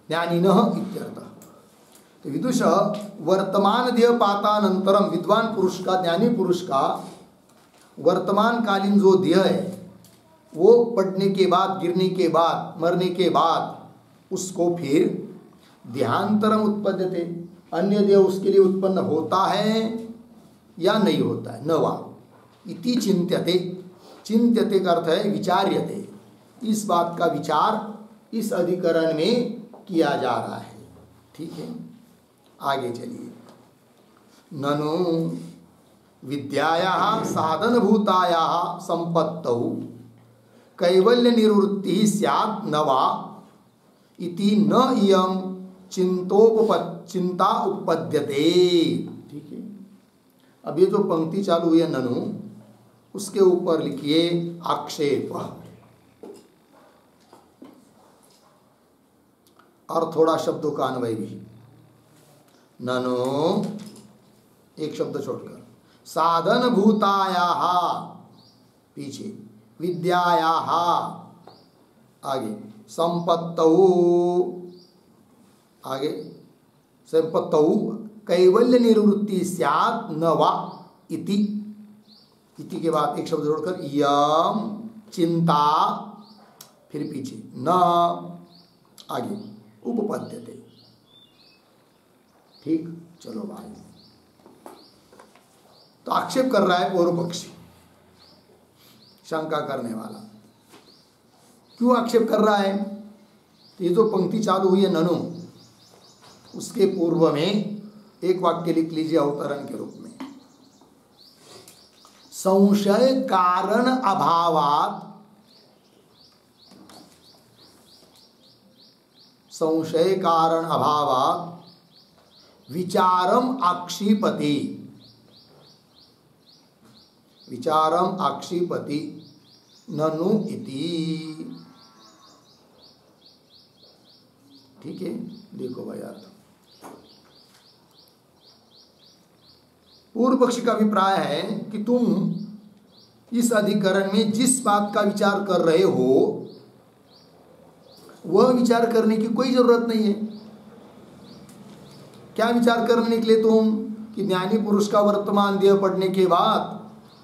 ज्ञानिनः इत्यर्थः। तो विदुषः वर्तमान देह पातानंतरम, विद्वान पुरुष का, ज्ञानी पुरुष का वर्तमान कालीन जो देह है वो पड़ने के बाद, गिरने के बाद, मरने के बाद उसको फिर देहांतरम उत्पद्यते, अन्य देह उसके लिए उत्पन्न होता है या नहीं होता है, न वा इति चिंत्यते। चिंत्यते का अर्थ है विचार्यते, इस बात का विचार इस अधिकरण में किया जा रहा है। ठीक है, आगे चलिए। ननु विद्यायाः साधनभूतायाः संपत्तौ कैवल्य निवृत्ति स्यात् न वा इति न इयं चिंता उपपद्यते। ठीक है, अब ये जो पंक्ति चालू हुई है ननु, उसके ऊपर लिखिए आक्षेप, और थोड़ा शब्दों का अन्वय भी। ननु एक शब्द छोड़कर, साधन भूतायाः पीछे, विद्यायाः आगे, संपत्तौ आगे, संपत्तौ कैवल्य निवृत्ति स्यात् न वा इति, इति के बाद एक शब्द जोड़कर यम चिंता, फिर पीछे न, आगे उपपद्यते। ठीक, चलो भाई। तो आक्षेप कर रहा है पूर्व पक्षी, शंका करने वाला। क्यों आक्षेप कर रहा है? तो ये जो पंक्ति चालू हुई है ननु, उसके पूर्व में एक वाक्य लिख लीजिए अवतरण के रूप में, संशय कारण अभावात्, संशय कारण अभावात् विचारम आक्षिपति, विचारम आक्षिपति ननु इति। ठीक है, देखो भाई अर्थ, पूर्व पक्षी का अभिप्राय है कि तुम इस अधिकरण में जिस बात का विचार कर रहे हो वह विचार करने की कोई जरूरत नहीं है। क्या विचार करने के लिए तुम, कि ज्ञानी पुरुष का वर्तमान देह पड़ने के बाद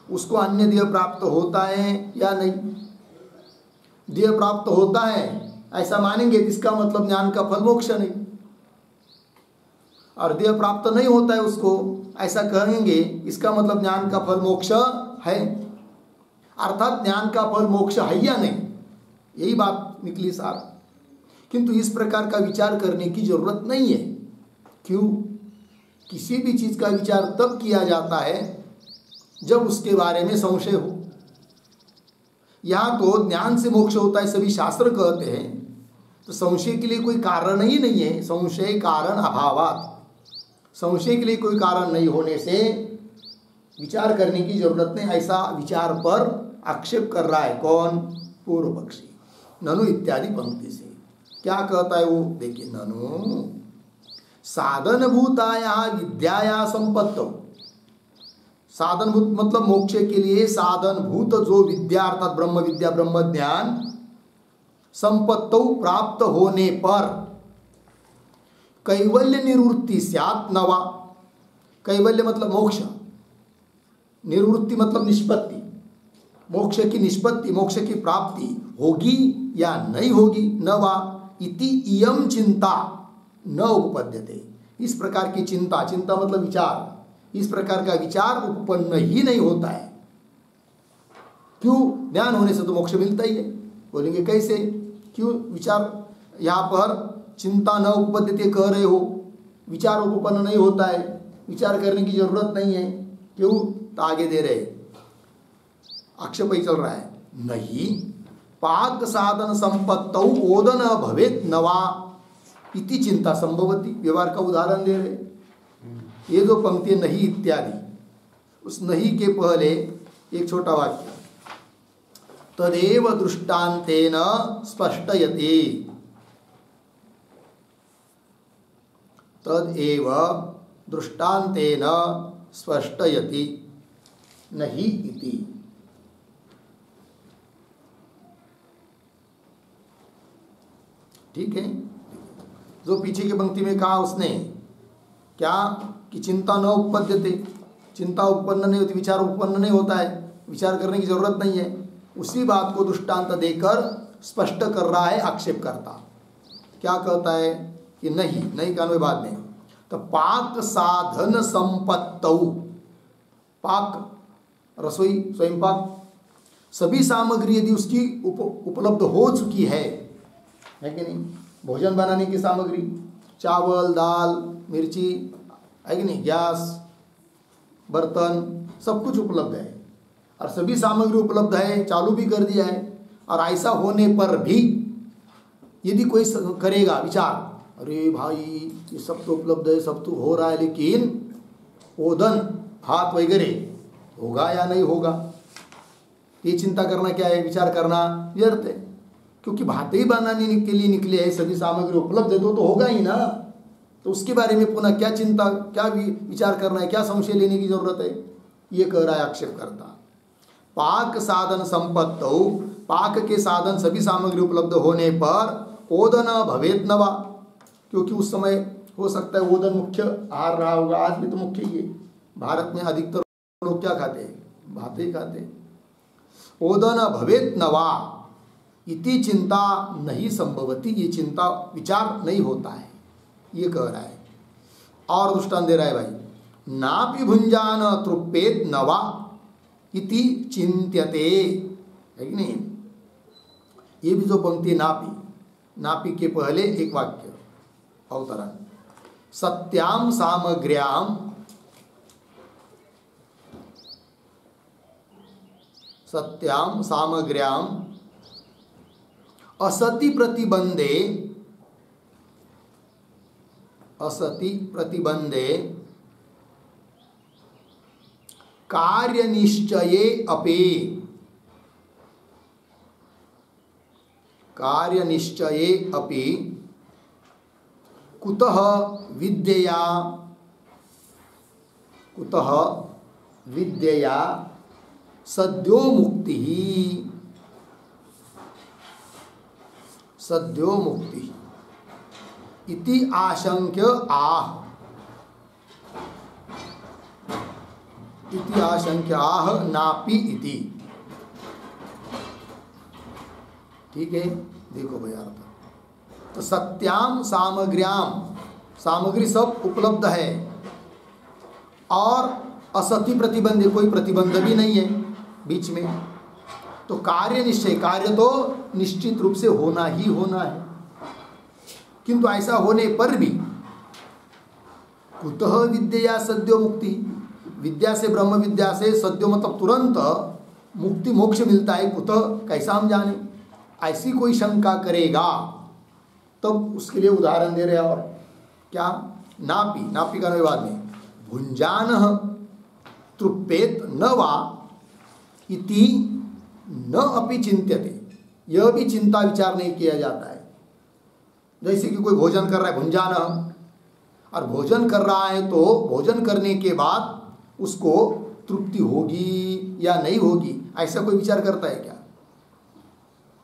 उसको अन्य देह प्राप्त होता है या नहीं? देह प्राप्त होता है ऐसा मानेंगे, इसका मतलब ज्ञान का फल मोक्ष नहीं, और देह प्राप्त नहीं होता है उसको ऐसा कहेंगे, इसका मतलब ज्ञान का फल मोक्ष है। अर्थात ज्ञान का फल मोक्ष है या नहीं, यही बात निकली सार। किंतु इस प्रकार का विचार करने की जरूरत नहीं है। क्यों? किसी भी चीज का विचार तब किया जाता है जब उसके बारे में संशय हो। यहाँ तो ज्ञान से मोक्ष होता है सभी शास्त्र कहते हैं, तो संशय के लिए कोई कारण ही नहीं है। संशय कारण अभावात्, संशय के लिए कोई कारण नहीं होने से विचार करने की जरूरत नहीं, ऐसा विचार पर आक्षेप कर रहा है कौन? पूर्व पक्षी। ननु इत्यादि पंक्ति से क्या कहता है वो देखिए, ननु साधनभूताया विद्याया संपत्तौ, साधनभूत मतलब मोक्ष के लिए साधनभूत जो विद्या अर्थात ब्रह्म विद्या ब्रह्म ज्ञान संपत्तौ प्राप्त होने पर कैवल्य निवृत्ति स्यात् न वा। कैवल्य मतलब मोक्ष, निवृत्ति मतलब निष्पत्ति, मोक्ष की निष्पत्ति, मोक्ष की प्राप्ति होगी या नहीं होगी। न वा इति इयम चिंता न उपपद्यते। इस प्रकार की चिंता, चिंता मतलब विचार, इस प्रकार का विचार उत्पन्न ही नहीं होता है। क्यों? ज्ञान होने से तो मोक्ष मिलता ही है। बोलेंगे कैसे? क्यों विचार, यहाँ पर चिंता न उपपद्यते कह रहे हो, विचार उपपन्न नहीं होता है, विचार करने की जरूरत नहीं है। क्यों? तो आगे दे रहे, आक्षेप ही चल रहा है। नहीं पाक साधन संपत्तौ ओदन भवेत नवा इति चिंता संभवती। व्यवहार का उदाहरण दे रहे, ये जो पंक्ति नहीं इत्यादि, उस नहीं के पहले एक छोटा वाक्य, तदेव दृष्टान्तेन स्पष्टयते, तदेव दृष्टान्तेन स्पष्टयति नहीं इति। ठीक है, जो पीछे की पंक्ति में कहा उसने क्या कि चिंता न उपपद्यते, चिंता उत्पन्न नहीं होती, विचार उत्पन्न नहीं होता है, विचार करने की जरूरत नहीं है, उसी बात को दृष्टांत देकर स्पष्ट कर रहा है आक्षेपकर्ता। क्या कहता है कि नहीं, नहीं का अन्वय बाद में, तो पाक साधन संपत्तौ, पाक रसोई स्वयं पाक, सभी सामग्री यदि उसकी उपलब्ध हो चुकी है कि नहीं, भोजन बनाने की सामग्री, चावल दाल मिर्ची है कि नहीं, गैस बर्तन सब कुछ उपलब्ध है, और सभी सामग्री उपलब्ध है, चालू भी कर दिया है, और ऐसा होने पर भी यदि कोई करेगा विचार, अरे भाई ये सब तो उपलब्ध है, सब तो हो रहा है, लेकिन ओदन भात वगैरह होगा या नहीं होगा, ये चिंता करना क्या है, विचार करना व्यर्थ है। क्योंकि भात ही बनाने के लिए निकले हैं, सभी सामग्री उपलब्ध है तो होगा ही ना, तो उसके बारे में पुनः क्या चिंता, क्या विचार करना है, क्या संशय लेने की जरूरत है, ये कह रहा है आक्षेपकर्ता। पाक साधन संपत्तौ, पाक के साधन सभी सामग्री उपलब्ध होने पर ओदन भवेत न वा, क्योंकि उस समय हो सकता है ओदन मुख्य आहार रहा होगा, आज भी तो मुख्य ही है, भारत में अधिकतर लोग क्या खाते हैं, भात ही खाते हैं। ओदन भवेत न वा इति चिंता नहीं संभवती, ये चिंता विचार नहीं होता है, ये कह रहा है। और दृष्टांत दे रहा है भाई, नापि भुंजान तृप्पेत न वा इति चिंत्यते, है कि नहीं। ये भी जो पंक्ति नापी, नापी के पहले एक वाक्य अवतरण, सत्याम सामग्र्याम, सत्याम सामग्र्याम असति प्रतिबंधे, असति प्रतिबंधे कार्य निश्चये अपि, कार्य निश्चये अपि कुतः विद्यया, कुतः विद्यया सद्यो मुक्ति, सद्यो मुक्ति इति आशंक्य आह, इति आशंक्य आह नापि इति। ठीक है, देखो भाई अर्थ, तो सत्याम सामग्र्याम, सामग्री सब उपलब्ध है, और असति प्रतिबंध, कोई प्रतिबंध भी नहीं है बीच में, तो कार्य निश्चय, कार्य तो निश्चित रूप से होना ही होना है, किंतु ऐसा होने पर भी कुतः विद्या सद्यो मुक्ति, विद्या से, ब्रह्म विद्या से सद्यो मतलब तुरंत मुक्ति मोक्ष मिलता है, कुतः कैसा हम जाने, ऐसी कोई शंका करेगा तब तो उसके लिए उदाहरण दे रहे हैं। और क्या, नापी, नापी का अनुवाद में भुंजान तृप्पेत न वा इति न अपि चिंत्यते, यह भी चिंता विचार नहीं किया जाता है। जैसे कि कोई भोजन कर रहा है, भुंजान, और भोजन कर रहा है तो भोजन करने के बाद उसको तृप्ति होगी या नहीं होगी, ऐसा कोई विचार करता है क्या?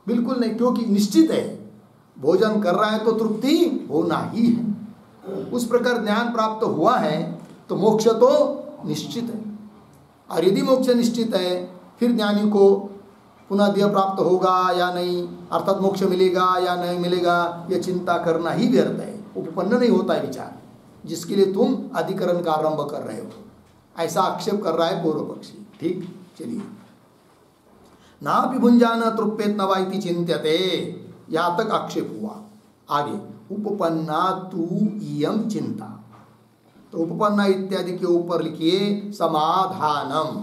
बिल्कुल नहीं, क्योंकि निश्चित है भोजन कर रहा है तो तृप्ति होना ही है। उस प्रकार ज्ञान प्राप्त हुआ है तो मोक्ष तो निश्चित है। और यदि मोक्ष निश्चित है फिर ज्ञानी को पुनः देह प्राप्त होगा या नहीं, अर्थात मोक्ष मिलेगा या नहीं मिलेगा, यह चिंता करना ही व्यर्थ है, उपपन्न नहीं होता है विचार, जिसके लिए तुम अधिकरण का आरंभ कर रहे हो। ऐसा आक्षेप कर रहा है पूर्व पक्षी। ठीक, चलिए। नापि भुंजान तृप्येत न वा इति चिंत्यते, यहाँ तक आक्षेप हुआ। आगे उपपन्ना तू इयम चिंता, तो उपपन्ना इत्यादि के ऊपर लिखिए समाधानम।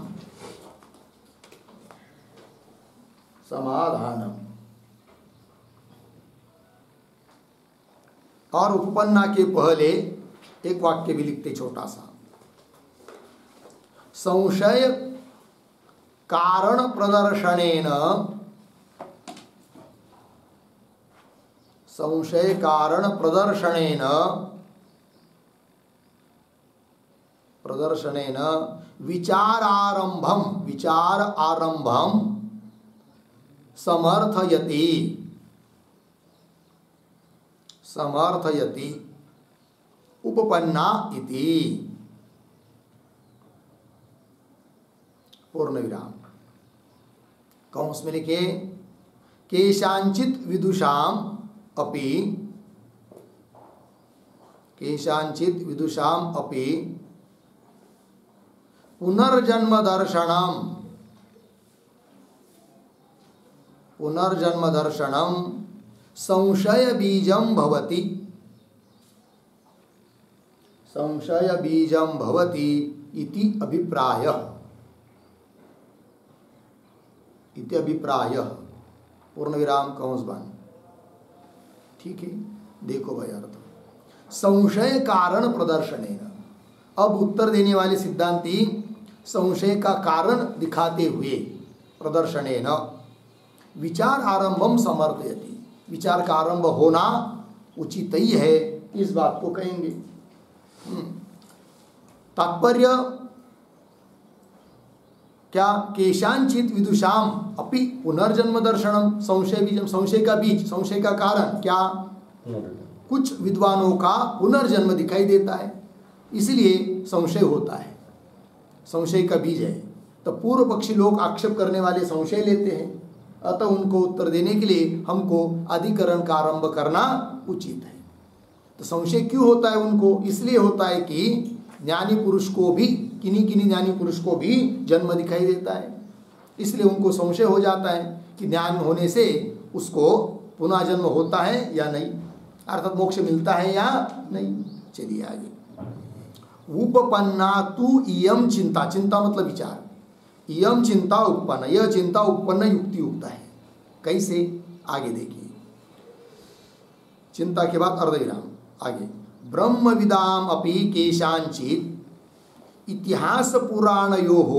समाधानम और उपपन्ना के पहले एक वाक्य भी लिखते छोटा सा, संशय कारण प्रदर्शनेन, संशय कारण प्रदर्शनेन प्रदर्शनेन विचारारंभम, विचार आरंभम समर्थयति, समर्थयति उपपन्ना इति। पूर्ण विराम कौंस में लिखे केशांचित विदुषाम अपि, केशांचित विदुषाम अपि पुनर्जन्म दर्शनम, पुनर्जन्म दर्शनम संशय बीजम भवति, संशय बीजम भवति इति अभिप्राय, इति अभिप्राय। पूर्ण विराम कंस बंद। ठीक है, देखो भाई अर्थ, संशय कारण प्रदर्शनेन, अब उत्तर देने वाले सिद्धांती संशय का कारण दिखाते हुए प्रदर्शनेन विचार आरंभम समर्थयति, विचार का आरंभ होना उचित ही है, इस बात को कहेंगे। तात्पर्य क्या, केशांचित विदुषाम अपि पुनर्जन्म दर्शनम, संशय बीजम, संशय का बीज, संशय का कारण क्या, कुछ विद्वानों का पुनर्जन्म दिखाई देता है, इसलिए संशय होता है, संशय का बीज है। तो पूर्व पक्षी लोग आक्षेप करने वाले संशय लेते हैं, अतः उनको उत्तर देने के लिए हमको अधिकरण का आरंभ करना उचित है। तो संशय क्यों होता है उनको, इसलिए होता है कि ज्ञानी पुरुष को भी, किन्हीं किन्हीं ज्ञानी पुरुष को भी जन्म दिखाई देता है, इसलिए उनको संशय हो जाता है कि ज्ञान होने से उसको पुनः जन्म होता है या नहीं, अर्थात मोक्ष मिलता है या नहीं। चलिए आगे, उपपन्ना तु इयम चिंता, चिंता मतलब विचार, इयम चिंता उपपन्न, यह चिंता उपपन्न युक्ति युक्त है। कैसे, आगे देखिए, चिंता के बाद अर्धविराम। आगे, ब्रह्मविदाम अपि केशांचित इतिहास पुराणयोः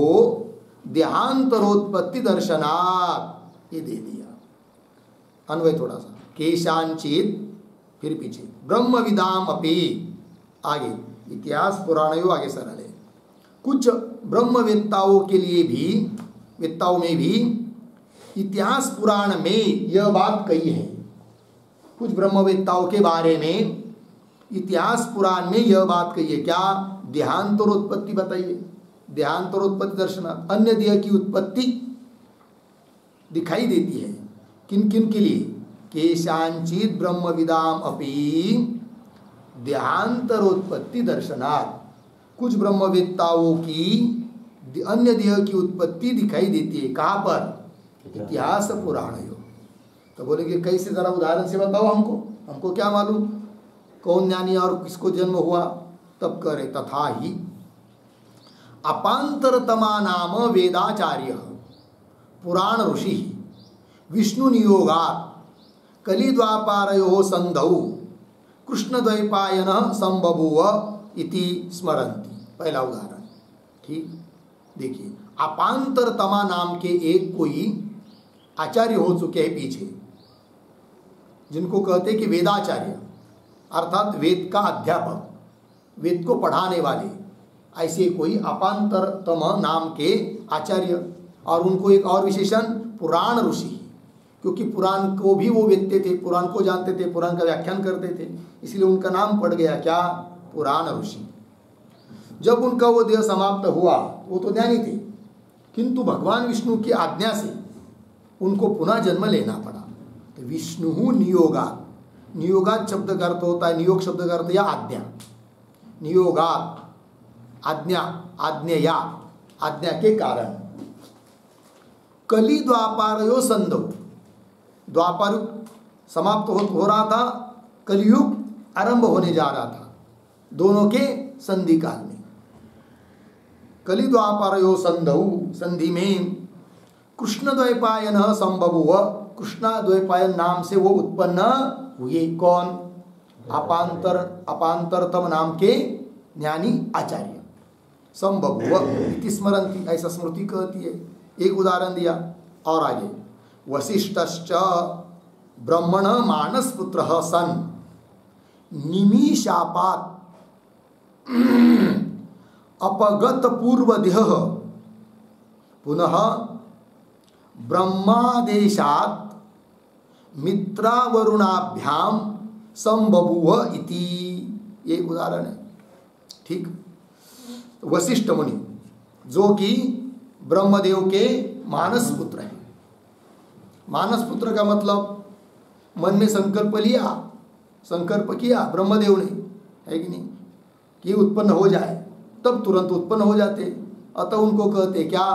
देहांतरोत्पत्ति दर्शनात्, ये दे दिया अन्वय थोड़ा सा, केशांचित फिर पीछे, ब्रह्मविदाम अपि, आगे इतिहास पुराणयोः, आगे सरल है, कुछ ब्रह्मवेत्ताओं के लिए भी, वेत्ताओं में भी इतिहास पुराण में यह बात कही है, कुछ ब्रह्मवेत्ताओं के बारे में इतिहास पुराण में यह बात कही है, क्या, देहांतरोत्पत्ति बताइए, देहांतरोत्पत्ति दर्शन, अन्य देह की उत्पत्ति दिखाई देती है, किन किन के लिए, केशांचित ब्रह्मविदाम अपि देहांतरोत्पत्ति दर्शनात्, कुछ ब्रह्मवेत्ताओं की अन्य देह की उत्पत्ति दिखाई देती है, कहाँ पर, इतिहास पुराण। तो बोलेंगे कैसे, जरा उदाहरण से बताओ हमको, हमको क्या मालूम कौन ज्ञानी और किसको जन्म हुआ, तब करे, तथा ही अपांतरतमा नाम वेदाचार्य पुराण ऋषि विष्णु नियोगात् कलिद्वापारयोः संधौ कृष्णद्वैपायनः संबभूव इति स्मरन्ति। पहला उदाहरण, ठीक, देखिए, अपांतरतमा नाम के एक कोई आचार्य हो चुके हैं पीछे, जिनको कहते हैं कि वेदाचार्य, अर्थात वेद का अध्यापक, वेद को पढ़ाने वाले, ऐसे कोई अपांतरतम नाम के आचार्य, और उनको एक और विशेषण पुराण ऋषि, क्योंकि पुराण को भी वो देखते थे, पुराण को जानते थे, पुराण का व्याख्यान करते थे, इसलिए उनका नाम पड़ गया क्या, पुराण ऋषि। जब उनका वो देह समाप्त हुआ, वो तो ज्ञानी थे, किंतु भगवान विष्णु की आज्ञा से उनको पुनः जन्म लेना पड़ा। तो विष्णु नियोगात, नियोगात शब्द का अर्थ होता है, नियोग शब्द का अर्थ या आज्ञा, नियोगात आज्ञा, आज्ञया आज्ञा के कारण। कली द्वापारयो संधौ, द्वापर समाप्त हो रहा था, कलयुग आरंभ होने जा रहा था, दोनों के संधि काल में। कली द्वापारयो संधौ, संधि में कृष्ण द्वैपायन संबभूव, कृष्णा द्वैपायन नाम से वो उत्पन्न हुए। कौन, अपांतरतम नाम के ज्ञानी आचार्य। संबभूव इति स्मरन्ति, ऐसा स्मृति कहती है। एक उदाहरण दिया और आगे, वसिष्ठश्च ब्रह्मण मानसपुत्रः सन् निमिषापात् अपगत पूर्वदेह पुनः ब्रह्मादेशात् मित्रावरुणाभ्याम संबभूव इति, ये उदाहरण है। ठीक, वशिष्ठ मुनि जो कि ब्रह्मदेव के मानस पुत्र है। मानस पुत्र का मतलब मन में संकल्प लिया, संकल्प किया ब्रह्मदेव ने, है कि नहीं, कि उत्पन्न हो जाए, तब तुरंत उत्पन्न हो जाते, अतः उनको कहते क्या,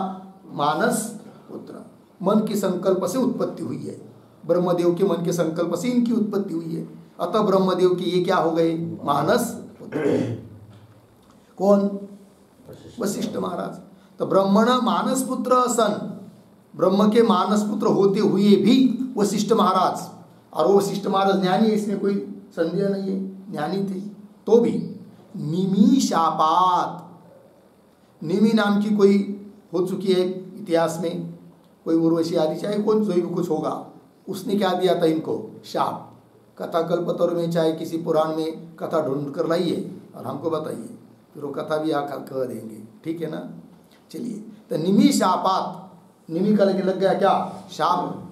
मानस पुत्र। मन के संकल्प से उत्पत्ति हुई है, ब्रह्मदेव के मन के संकल्प से इनकी उत्पत्ति हुई है, अतः ब्रह्मदेव के ये क्या हो गए, मानस पुत्र। कौन, वशिष्ठ महाराज। तो ब्रह्मण मानस पुत्र सन, ब्रह्म के मानस पुत्र होते हुए भी वशिष्ठ महाराज, और वो वशिष्ठ महाराज ज्ञानी है, इसमें कोई संदेह नहीं है, ज्ञानी थे, तो भी निमिषापात, निमि नाम की कोई हो चुकी है इतिहास में, कोई उर्वशी आदि, चाहे कौन जो भी कुछ होगा, उसने क्या दिया था इनको, शाप। कथा कल्पतरु में चाहे किसी पुराण में कथा ढूंढ कर लाइए और हमको बताइए, फिर वो कथा भी आकर कह देंगे, ठीक है ना। चलिए, तो निमि शापात, निमि का लग गया क्या, शाप।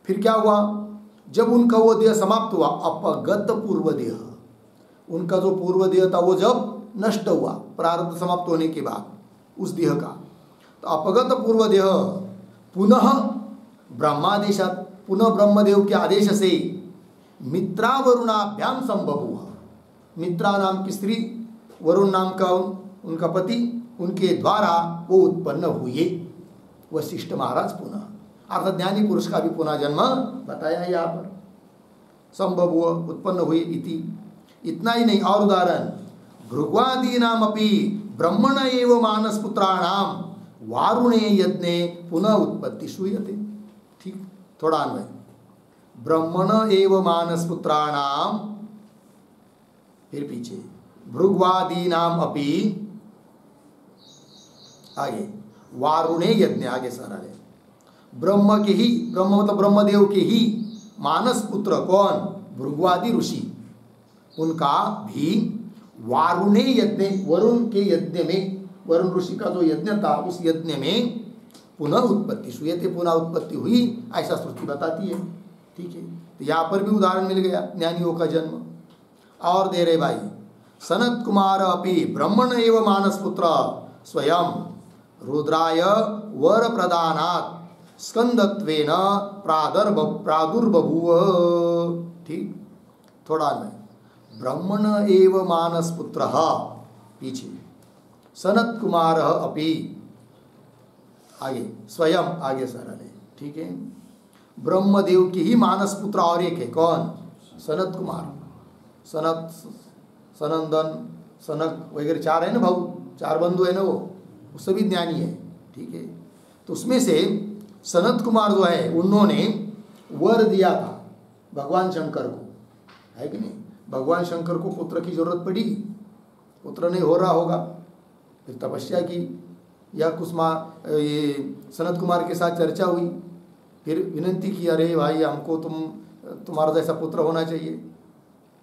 फिर क्या हुआ, जब उनका वो देह समाप्त हुआ, अपगत पूर्व देह, उनका जो पूर्व देह था वो जब नष्ट हुआ, प्रारब्ध समाप्त होने के बाद उस देह का, तो अपगत पूर्व देह पुनः ब्रह्मादेशात, पुनः ब्रह्मदेव के आदेश से मित्रावरुणाभ्याम संबभूव, मित्रा नाम की स्त्री, वरुण नाम का उनका पति, उनके द्वारा वो उत्पन्न हुए वशिष्ठ महाराज पुनः, अर्थात ज्ञानी पुरुष का भी पुनः जन्म बताया यहाँ पर, संबभूव उत्पन्न हुए इति। इतना ही नहीं, और उदाहरण, भृग्वादीनाम अपि ब्रह्मण एव मानस पुत्राणाम वारुणे यज्ञे पुनः उत्पत्ति श्रूयते। ठीक, थोड़ा अन्वय, ब्रह्मण एव मानस पुत्राणाम, फिर पीछे भृग्वादीनाम अपि, आगे वारुणे यज्ञ, आगे सारा है, ब्रह्म के ही, ब्रह्म मतलब ब्रह्मदेव के ही मानस पुत्र कौन, भृग्वादि ऋषि, उनका भी वारुणे यज्ञ, वरुण के यज्ञ में, वरुण ऋषि का जो यज्ञ था उस यज्ञ में पुनः उत्पत्ति श्रूयते, पुनः उत्पत्ति हुई, ऐसा श्रुति बताती है। ठीक है, तो यहाँ पर भी उदाहरण मिल गया ज्ञानियों का जन्म। और दे रहे भाई, सनत कुमार अपि ब्रह्मण एव मानस पुत्र स्वयं रुद्राय वर प्रदानात् स्कंदत्वेन प्रादुर्बभूव। ठीक, थोड़ा में, ब्रह्मण एव मानस पुत्र, पीछे सनत कुमार अपि, आगे स्वयं, आगे सरल है। ठीक है, ब्रह्मदेव के ही मानस पुत्र और एक है, कौन, सनत कुमार, सनत, सनंदन, सनक वगैरह चार है ना भाऊ, चार बंधु है ना, वो सभी ज्ञानी है। ठीक है, तो उसमें से सनत कुमार जो है, उन्होंने वर दिया था भगवान शंकर को, है कि नहीं, भगवान शंकर को पुत्र की जरूरत पड़ी, पुत्र नहीं हो रहा होगा, फिर तपस्या की, या कुसमा ये सनत कुमार के साथ चर्चा हुई, फिर विनंती की, अरे भाई हमको तुम्हारा जैसा पुत्र होना चाहिए,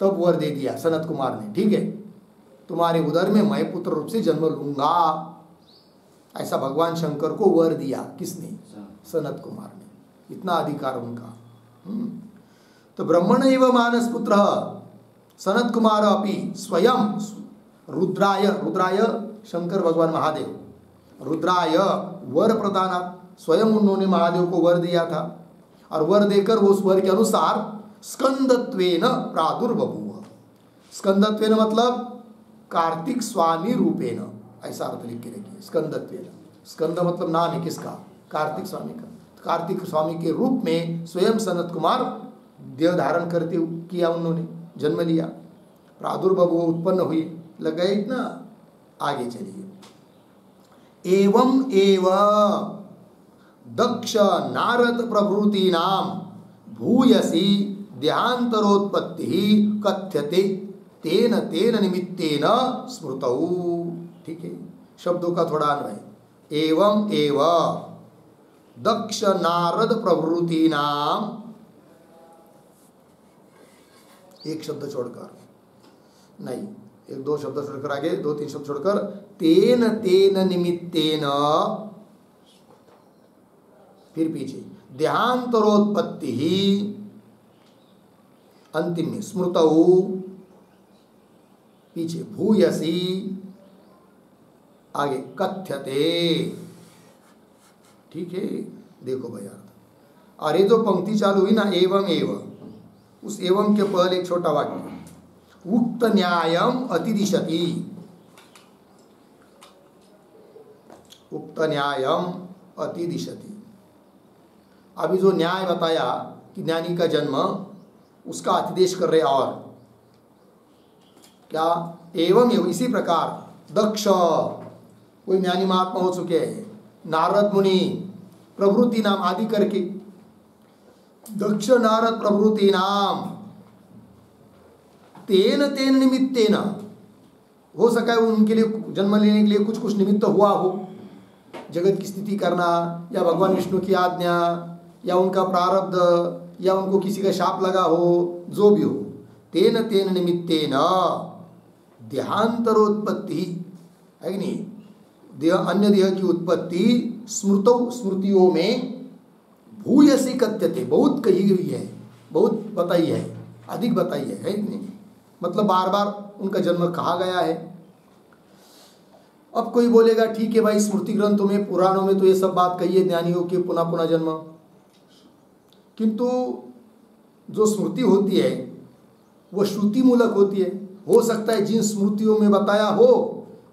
तब वर दे दिया सनत कुमार ने। ठीक है, तुम्हारे उदर में मैं पुत्र रूप से जन्म लूंगा, ऐसा भगवान शंकर को वर दिया, किसने, सनत कुमार ने। इतना अधिकार उनका। तो ब्रह्मण एव मानस पुत्र सनत कुमार अपि स्वयं रुद्राय, रुद्राय शंकर भगवान महादेव, रुद्राय वर प्रदानात्, स्वयं उन्होंने महादेव को वर दिया था और वर देकर वो उस वर के अनुसार स्कंदत्वेन प्रादुर्बभूव। स्कंदत्वेन मतलब कार्तिक स्वामी रूपेण, ऐसा अर्थ लिख के रखिए। स्कंदत्वेन, स्कंद मतलब नाम है किसका? कार्तिक स्वामी का। कार्तिक स्वामी के रूप में स्वयं सनत कुमार देह धारण करते किया, उन्होंने जन्म लिया। प्रादुर्बभूव उत्पन्न हुई, लग गए इतना। आगे चलिए। एवं एव दक्ष नारद प्रभृति नाम भूयसी देहांतरोत्पत्ति कथ्यते तेन तेन निमित्तेन स्मृतौ। ठीक है, शब्दों का थोड़ा अन्वय। एवं एव दक्ष नारद प्रभृति नाम, एक शब्द छोड़कर, नहीं, एक दो शब्द छोड़कर, आगे दो तीन शब्द छोड़कर, तेन तेन निमित्तेन, फिर पीछे देहांतरोत्पत्ति ही, अंतिम में स्मृतौ, पीछे भूयसी, आगे कथ्यते। ठीक है, देखो भैया, और ये जो पंक्ति चालू हुई ना, एवं एवं, उस एवं के पहले एक छोटा वाक्य, उक्त न्यायम अतिदिशति, उक्त न्यायम अतिदिशति। अभी जो न्याय बताया कि ज्ञानी का जन्म, उसका अतिदेश कर रहे। और क्या? एवं एवं, इसी प्रकार दक्ष, कोई ज्ञानी महात्मा हो चुके हैं, नारद मुनि प्रभृति नाम आदि करके, दक्ष नारद प्रभृति नाम तेन तेन निमित्तेन, हो सका है उनके लिए जन्म लेने के लिए कुछ कुछ निमित्त हुआ हो, जगत की स्थिति करना, या भगवान विष्णु की आज्ञा, या उनका प्रारब्ध, या उनको किसी का शाप लगा हो, जो भी हो, तेन तेन निमित्तेन देहांतरोत्पत्ति, है कि नहीं, देह, अन्य देह की उत्पत्ति, स्मृतौ, स्मृतियों में, भूयसी कथ्यते, बहुत कही गई है, बहुत बताई है, अधिक बताई है कि नहीं, मतलब बार बार उनका जन्म कहा गया है। अब कोई बोलेगा ठीक है भाई, स्मृति ग्रंथों में, पुराणों में तो ये सब बात कही है ज्ञानियों के पुनः पुनः जन्म, किंतु जो स्मृति होती है वो श्रुति मूलक होती है। हो सकता है जिन स्मृतियों में बताया हो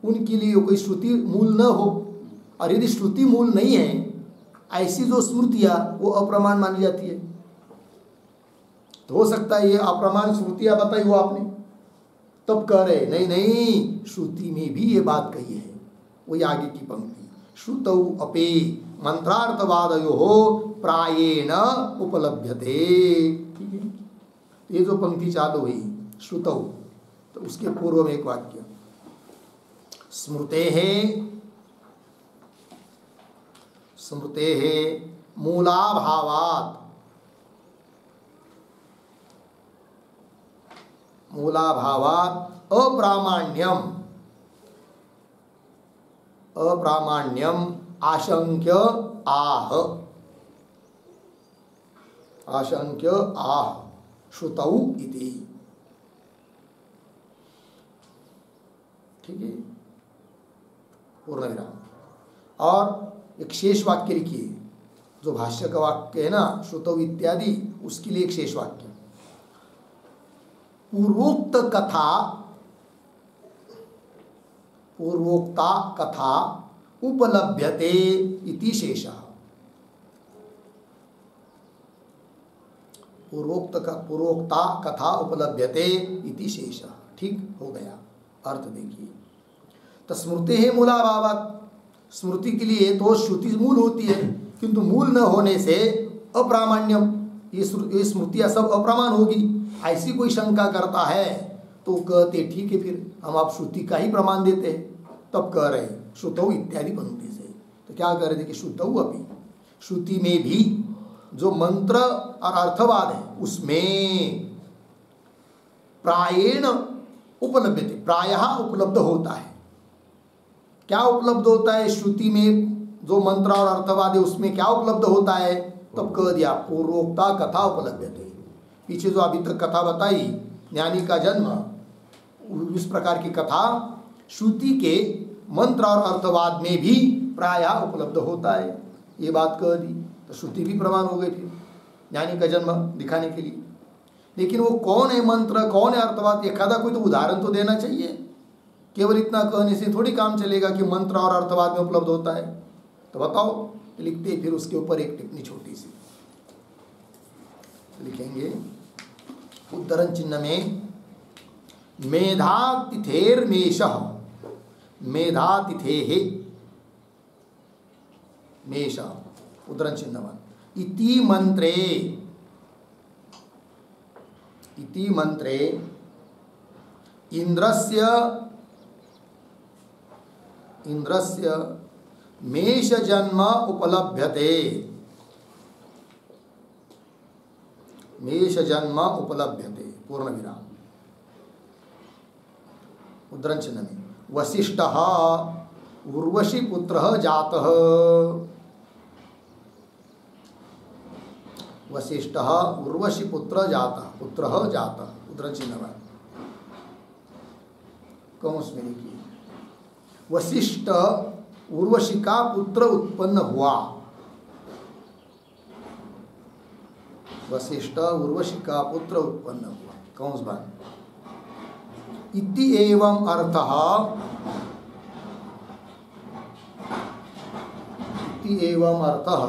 उनके लिए कोई श्रुति मूल न हो, और यदि श्रुति मूल नहीं है, ऐसी जो स्मृतियां वो अप्रमाण मानी जाती है। तो हो सकता है ये अप्रमाण श्रुतियां बताई हो आपने, तब कह रहे नहीं नहीं, श्रुति में भी ये बात कही है। वही आगे की पंक्ति, श्रुतौ अपि मंत्रार्थवादयो हो प्रायेण उपलभ्यते। ठीक है, ये जो पंक्ति चालू हुई श्रुतौ, तो उसके पूर्व में एक वाक्य, स्मृतेः स्मृतेः मूलाभावात्, मूलाभावात् अप्रामाण्यम, अप्रामाण्यम आशंक्य आह, आशंक्य आह श्रुतौ इति। ठीक है, पूर्ण विराम। और एक शेष वाक्य लिखिए, जो भाष्य का वाक्य है ना, श्रुतौ इत्यादि, उसके लिए एक शेष वाक्य, पूर्वोक्त कथा, पूर्वोक्ता कथा उपलभ्यते इति शेषः। पूर्वोक्ता कथा उपलभ्यते इति शेषः। ठीक हो गया, अर्थ देखिए। तो स्मृति है मूलाभावात्, स्मृति के लिए तो श्रुति मूल होती है, किंतु मूल न होने से अप्रामाण्यम, ये स्मृतियाँ सब अप्रमाण होगी, ऐसी कोई शंका करता है तो कहते ठीक है, फिर हम आप श्रुति का ही प्रमाण देते हैं। तब कह रहे श्रुतौ इत्यादि पंक्ति से, तो क्या कह रहे थे कि श्रुतौ अपि, श्रुति में भी जो मंत्र और अर्थवाद है उसमें प्रायेण उपलब्धते, प्रायः उपलब्ध होता है। क्या उपलब्ध होता है? श्रुति में जो मंत्र और अर्थवाद है उसमें क्या उपलब्ध होता है? तब कह दिया पूर्वोक्ता कथा उपलब्धते, पीछे जो अभी तक कथा बताई ज्ञानी का जन्म, इस प्रकार की कथा श्रुति के मंत्र और अर्थवाद में भी प्रायः उपलब्ध होता है, ये बात कह दी। तो श्रुति भी प्रमाण हो गई फिर ज्ञानी का जन्म दिखाने के लिए। लेकिन वो कौन है मंत्र, कौन है अर्थवाद, एखादा कोई तो उदाहरण तो देना चाहिए। केवल इतना कहने से थोड़ी काम चलेगा कि मंत्र और अर्थवाद में उपलब्ध होता है। तो बताओ, लिखते फिर उसके ऊपर एक टिप्पणी छोटी सी लिखेंगे उद्धरण चिन्ह में, मेधातिथेर्मेष मेधातिथेः मेष उद्धरण चिन्ह इति मंत्रे इंद्रस्य मेष जन्म उपलभ्यते, मेष जन्म उपलभ्यते पूर्ण विराम। उद्धरण चिन्ह में वसिष्ठः उर्वशी पुत्रः जातः, वसिष्ठः उर्वशी पुत्रः जातः उद्धरण चिन्ह में कौंस में लिखिए, वशिष्ठ उर्वशी का पुत्र उत्पन्न हुआ, वशिष्ठ उर्वशी का पुत्र उत्पन्न हुआ, कौंस बान इति एवं अर्थः, इति एवं अर्थः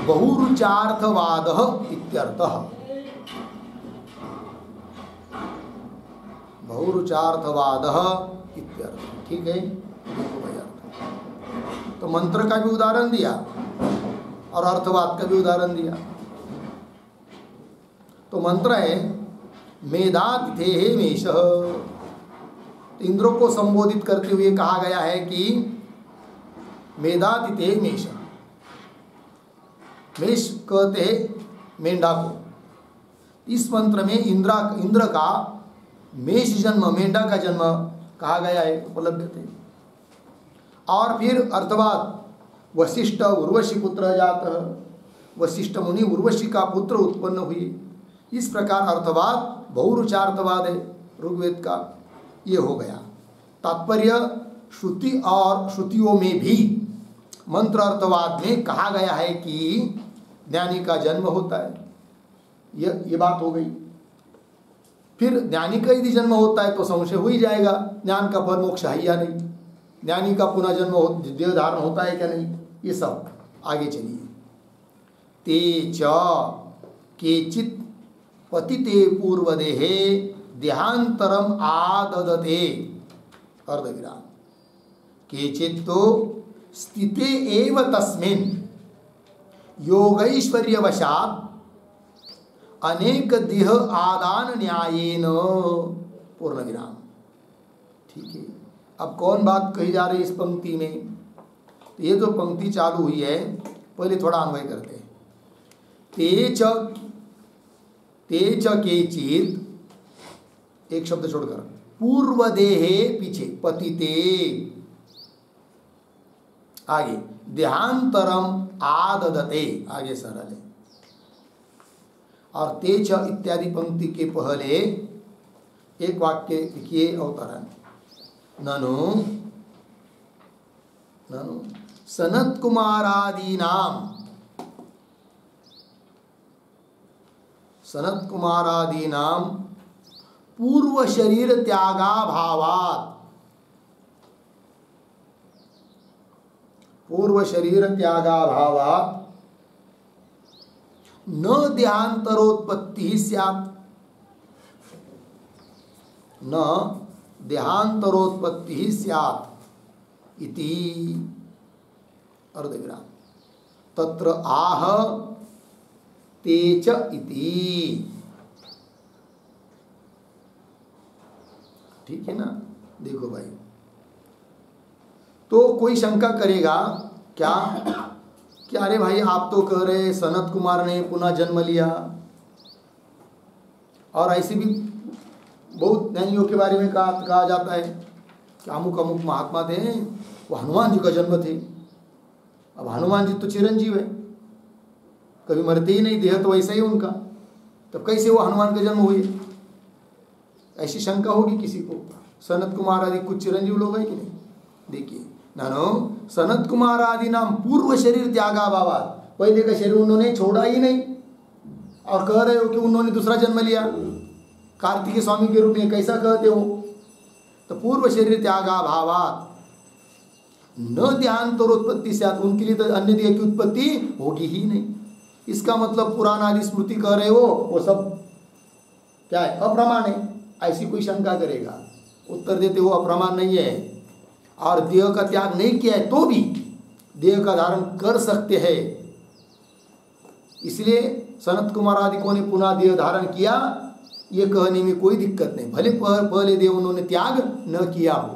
बहुरुचार्थवादः इत्यर्थः, बहुरुचार्थवादः इत्यर्थः। ठीक है, देखो भाई अर्थ तो मंत्र का भी उदाहरण दिया और अर्थवाद का भी उदाहरण दिया। तो मंत्र है मेधातिथेः मेषः, इंद्रों को संबोधित करते हुए कहा गया है कि मेधातिथेः मेषः, मेष कहते हैं मेंढा को। इस मंत्र में इंद्र का मेष जन्म, मेंढा का जन्म कहा गया है, उपलब्ध थे। और फिर अर्थवाद वशिष्ठ उर्वशी पुत्र जातः, वशिष्ठ मुनि उर्वशी का पुत्र उत्पन्न हुए। इस प्रकार अर्थवाद बहुरुचार्थवाद है ऋग्वेद का, ये हो गया। तात्पर्य श्रुति और श्रुतियों में भी मंत्र अर्थवाद में कहा गया है कि ज्ञानी का जन्म होता है, ये बात हो गई। फिर ज्ञानी का यदि जन्म होता है तो संशय हो ही जाएगा, ज्ञान का फल मोक्ष है या नहीं, ज्ञानी का पुनः जन्म देह धारण होता है क्या नहीं, ये सब आगे चलिए। ते च केचित् पतिते पूर्वदेहे देहांतरम आददते अर्धविराम, केचित् तो स्थिते एव तस्मिन् योगैश्वर्यवशात् अनेक देह आदान न्यायेन पूर्ण विराम। ठीक है, अब कौन बात कही जा रही है इस पंक्ति में? तो ये जो पंक्ति चालू हुई है, पहले थोड़ा अन्वय करते हैं। ते च केचित्, एक शब्द छोड़कर, पूर्वदेहे पीछे पतिते, आगे देहांतरम आददते, आगे सरल है। और तेज इत्यादि पंक्ति के पहले एक वाक्य लिखिए अवतरण, ननु ननु सनत कुमारादीनां पूर्व शरीर त्यागा भावात्, पूर्व शरीर त्यागा भावात् न देहांतरोत्पत्ति स्यात्, न देहांतरोत्पत्ति स्यात् इति अर्धविराम। तत्र आह तेच इति। ठीक है ना? देखो भाई, तो कोई शंका करेगा क्या कि अरे भाई आप तो कह रहे सनत कुमार ने पुनः जन्म लिया, और ऐसे भी बहुत ज्ञानियों के बारे में कहा जाता है कि अमुक अमुक महात्मा थे, वो हनुमान जी का जन्म थे। अब हनुमान जी तो चिरंजीव है, कभी मरते ही नहीं, देह तो वैसा ही उनका, तब कैसे वो हनुमान का जन्म हुए? ऐसी शंका होगी किसी को। सनत कुमार आदि कुछ चिरंजीव लोग हैं कि नहीं? देखिए नानो, सनत कुमार आदि नाम पूर्व शरीर त्यागा बाबा, पहले का शरीर उन्होंने छोड़ा ही नहीं, और कह रहे हो कि उन्होंने दूसरा जन्म लिया कार्तिकेय स्वामी के रूप में, कैसा कहते हो? तो पूर्व शरीर त्यागा भावात न देहांतरोत्पत्ति से, उनके लिए तो अन्य देह की उत्पत्ति होगी ही नहीं। इसका मतलब पुराण आदि स्मृति कह रहे हो वो सब क्या है? अप्रमाण है। ऐसी कोई शंका करेगा, उत्तर देते हो अप्रमाण नहीं है, और देह का त्याग नहीं किया है तो भी देह का धारण कर सकते हैं। इसलिए सनत कुमार आदि को ने पुनः देह धारण किया, ये कहने में कोई दिक्कत नहीं। भले पहले देह उन्होंने त्याग न किया हो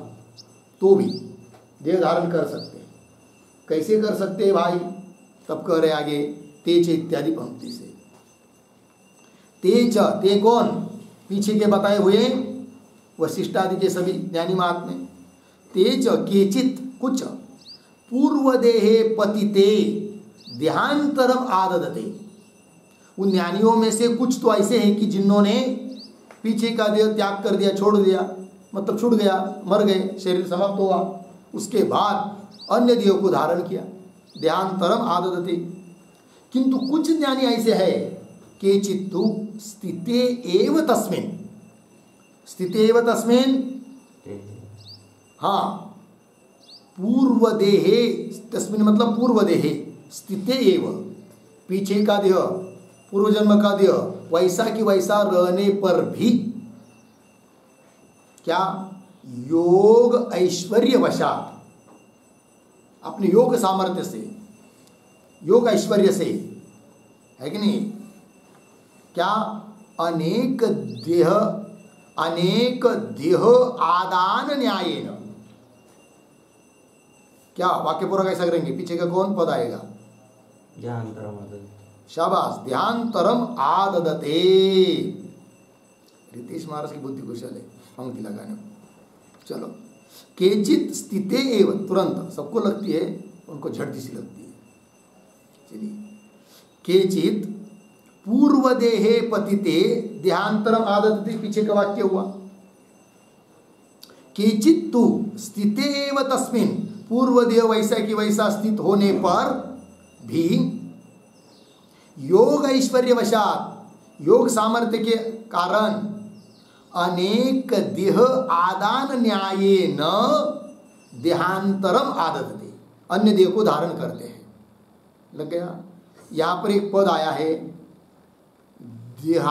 तो भी देह धारण कर सकते हैं। कैसे कर सकते हैं भाई? तब कह रहे आगे तेज इत्यादि पंक्ति से। तेज, ते कौन? पीछे के बताए हुए वशिष्ठ आदि के सभी ज्ञानी महात्मे। तेज केचित कुछ पूर्व देहे पतिते देहांतरम आददते, उन ज्ञानियों में से कुछ तो ऐसे हैं कि जिन्होंने पीछे का देह त्याग कर दिया, छोड़ दिया, मतलब छूट गया, मर गए, शरीर समाप्त हुआ, उसके बाद अन्य देह को धारण किया, देहांतरम आददते। किंतु कुछ ज्ञानी ऐसे है कि चित्तु स्थिते एव तस्मिन्, स्थिते एव तस्मिन्, हाँ, पूर्व देहे, तस्मिन् मतलब पूर्व देहे, स्थिते एव, पीछे का देह, पूर्व जन्म का देह वैसा कि वैसा रहने पर भी क्या योग ऐश्वर्य वशात, अपने योग सामर्थ्य से, योग ऐश्वर्य से, है कि नहीं, क्या अनेक देह आदान न्यायेन, क्या वाक्य पूरा कैसा करेंगे? पीछे का कौन पद आएगा? ध्यानतरम, शाबाश, ध्यानतरम आददते। रितेश महाराज की बुद्धि कुशल है पंक्ति लगाने में। चलो, केचित स्थिते एवं, तुरंत सबको लगती है, उनको झटती सी लगती है। चलिए, केचित पूर्व देहे पतिते देहांतरम आददते, पीछे का वाक्य हुआ। केचित तु स्थिते एव तस्मिन्, पूर्व देह वैसा कि वैसा स्थित होने पर भी योग ऐश्वर्य वशात, योग सामर्थ्य के कारण अनेक देह आदान न्यायेन देहांतरम आददते, अन्य देह को धारण करते हैं। लग गया? यहाँ पर एक पद आया है, देह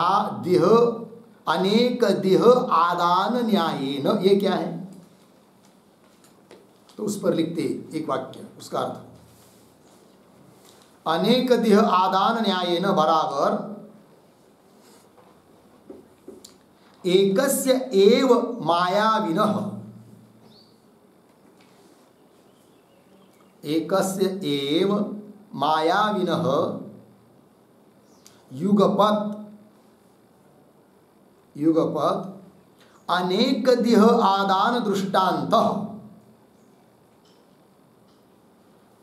अनेक देह आदान न्यायेन, ये क्या है? तो उस पर लिखते एक वाक्य, उसका अर्थ अनेक देह आदान न्यायेन बराबर एकस्य एव मायाविनः, एकस्य एव मायाविनः युगपत्, युगपत् अनेक देह आदान दृष्टान्तः,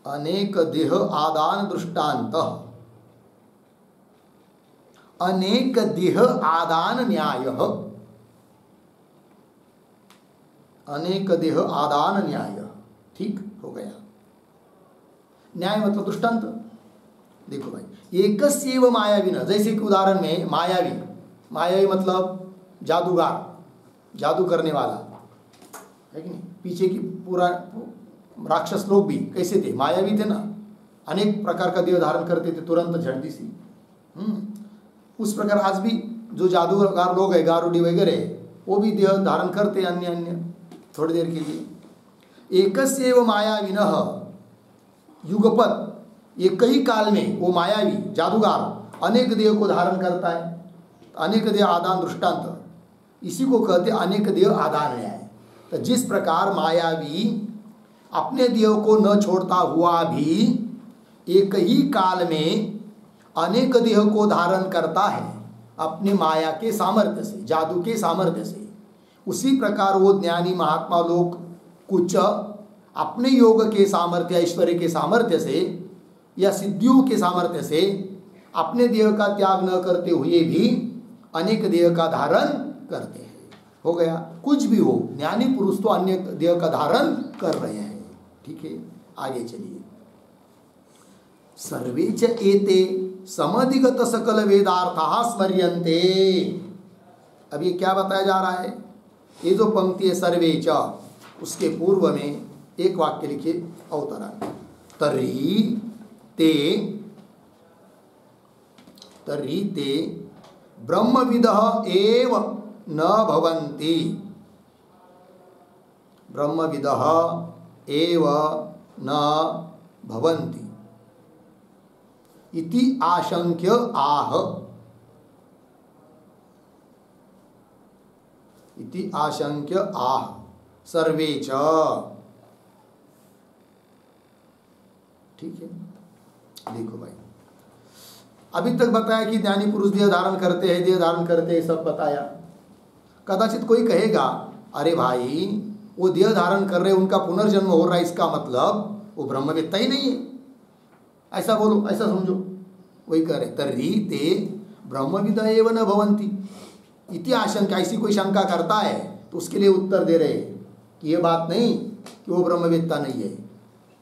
अनेक देह आदान दृष्टान्तः, अनेक देह आदान न्यायः, अनेक देह आदान न्याय। ठीक हो गया। न्याय मतलब दृष्टांत। देखो भाई, एकस्यैव मायाविनः, जैसे कि उदाहरण में मायावी, मायावी मतलब जादूगार, जादू करने वाला, है कि नहीं? पीछे की पूरा राक्षस लोग भी कैसे थे? मायावी थे ना, अनेक प्रकार का देह धारण करते थे, तुरंत झड़ती सी। उस प्रकार आज भी जो जादूगर लोग है, गारुडी वगैरह, वो भी देह धारण करते अन्य अन्य थोड़ी देर के लिए। एकस्यैव मायाविनः युगपत्, एक ही काल में वो मायावी जादूगार अनेक देह को धारण करता है। अनेक देह आदान दृष्टांत, इसी को कहते अनेक देह आदान न्याय। तो जिस प्रकार मायावी अपने देह को न छोड़ता हुआ भी एक ही काल में अनेक देह को धारण करता है अपनी माया के सामर्थ्य से, जादू के सामर्थ्य से, उसी प्रकार वो ज्ञानी महात्मा लोग कुछ अपने योग के सामर्थ्य, ऐश्वर्य के सामर्थ्य से या सिद्धियों के सामर्थ्य से अपने देह का त्याग न करते हुए भी अनेक देह का धारण करते हैं। हो गया, कुछ भी हो, ज्ञानी पुरुष तो अन्य देह का धारण कर रहे हैं। ठीक है, आगे चलिए। सर्वे च एते समधिगत सकल वेदार्थाः स्मर्यन्ते। अब ये क्या बताया जा रहा है? ये जो पंक्ति है सर्वे च, उसके पूर्व में एक वाक्य लिखिए अवतरण। तर्हि ते ब्रह्मविदः एव न भवन्ति। ब्रह्मविदः एव न भवन्ति इति आशंक्य आह। इति आशंक्य आह सर्वे च। ठीक है, देखो भाई, अभी तक बताया कि ज्ञानी पुरुष देह धारण करते हैं, देह धारण करते हैं, सब बताया। कदाचित कोई कहेगा अरे भाई वो देह धारण कर रहे, उनका पुनर्जन्म हो रहा है, इसका मतलब वो ब्रह्मवेत्ता ही नहीं है, ऐसा बोलो, ऐसा समझो। वही कह रहे तर्हि ते ब्रह्मविद एव न भवन्ति इति आशंका। ऐसी कोई शंका करता है तो उसके लिए उत्तर दे रहे कि ये बात नहीं कि वो ब्रह्मवेत्ता नहीं है।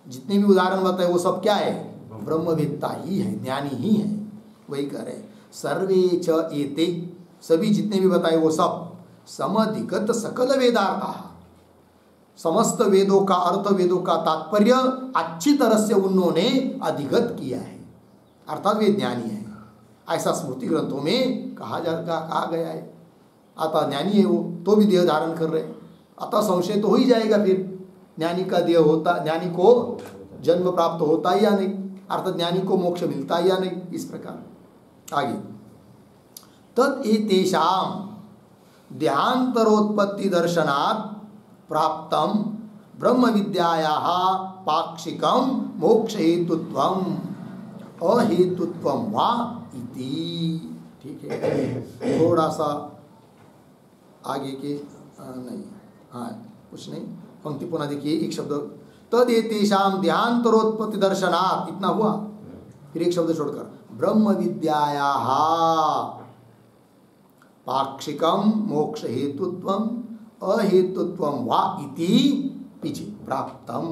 जितने भी उदाहरण बताए वो सब क्या है? ब्रह्मवेत्ता ही है, ज्ञानी ही है। वही कह रहे सर्वे च एते, सभी जितने भी बताए वो सब समधिगत सकल वेदार्थाः, समस्त वेदों का अर्थ, वेदों का तात्पर्य अच्छी तरह से उन्होंने अधिगत किया है, अर्थात वे ज्ञानी है। ऐसा स्मृति ग्रंथों में कहा गया है। अतः ज्ञानी है वो, तो भी देह धारण कर रहे, अतः संशय तो हो ही जाएगा फिर ज्ञानी का देह होता, ज्ञानी को जन्म प्राप्त होता या नहीं, अर्थात ज्ञानी को मोक्ष मिलता या नहीं। इस प्रकार आगे तत्एतेषां देहांतरोत्पत्ति दर्शनात् प्राप्तम ब्रह्म विद्यायाः पाक्षिकम मोक्ष हेतुत्वम अहेतुत्वम वा इति। ठीक है, थोड़ा सा आगे के नहीं, हाँ कुछ नहीं, पंक्ति पुनः देखिए, एक शब्द तदेतेषां देहांतरोत्पत्ति दर्शनात्, इतना हुआ, फिर एक शब्द छोड़कर ब्रह्म विद्यायाः पाक्षिकम मोक्ष हेतुत्वम अहेतुत्वम वा इति पीछे प्राप्तम।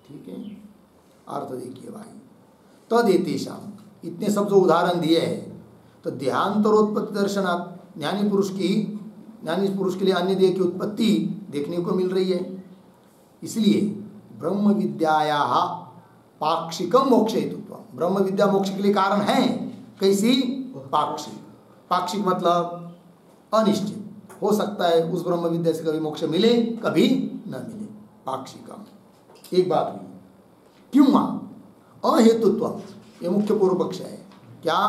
ठीक है, अर्थ देखिए भाई, तदेतेषां, इतने सब जो उदाहरण दिए हैं, तो देहांतरोत्पत्ति दर्शनात्, ज्ञानी पुरुष के लिए अन्य देह की उत्पत्ति देखने को मिल रही है, इसलिए ब्रह्म विद्यायाः पाक्षिकम मोक्ष हेतुत्वम, ब्रह्म विद्या मोक्ष के लिए कारण है। कैसी? पाक्षिक। पाक्षिक मतलब अनिश्चित, हो सकता है उस ब्रह्म विद्या से कभी मोक्ष मिले, कभी न मिले, पाक्षिकम। एक बात हुई, क्यों? अहेतुत्व, ये मुख्य पूर्व पक्ष है। क्या?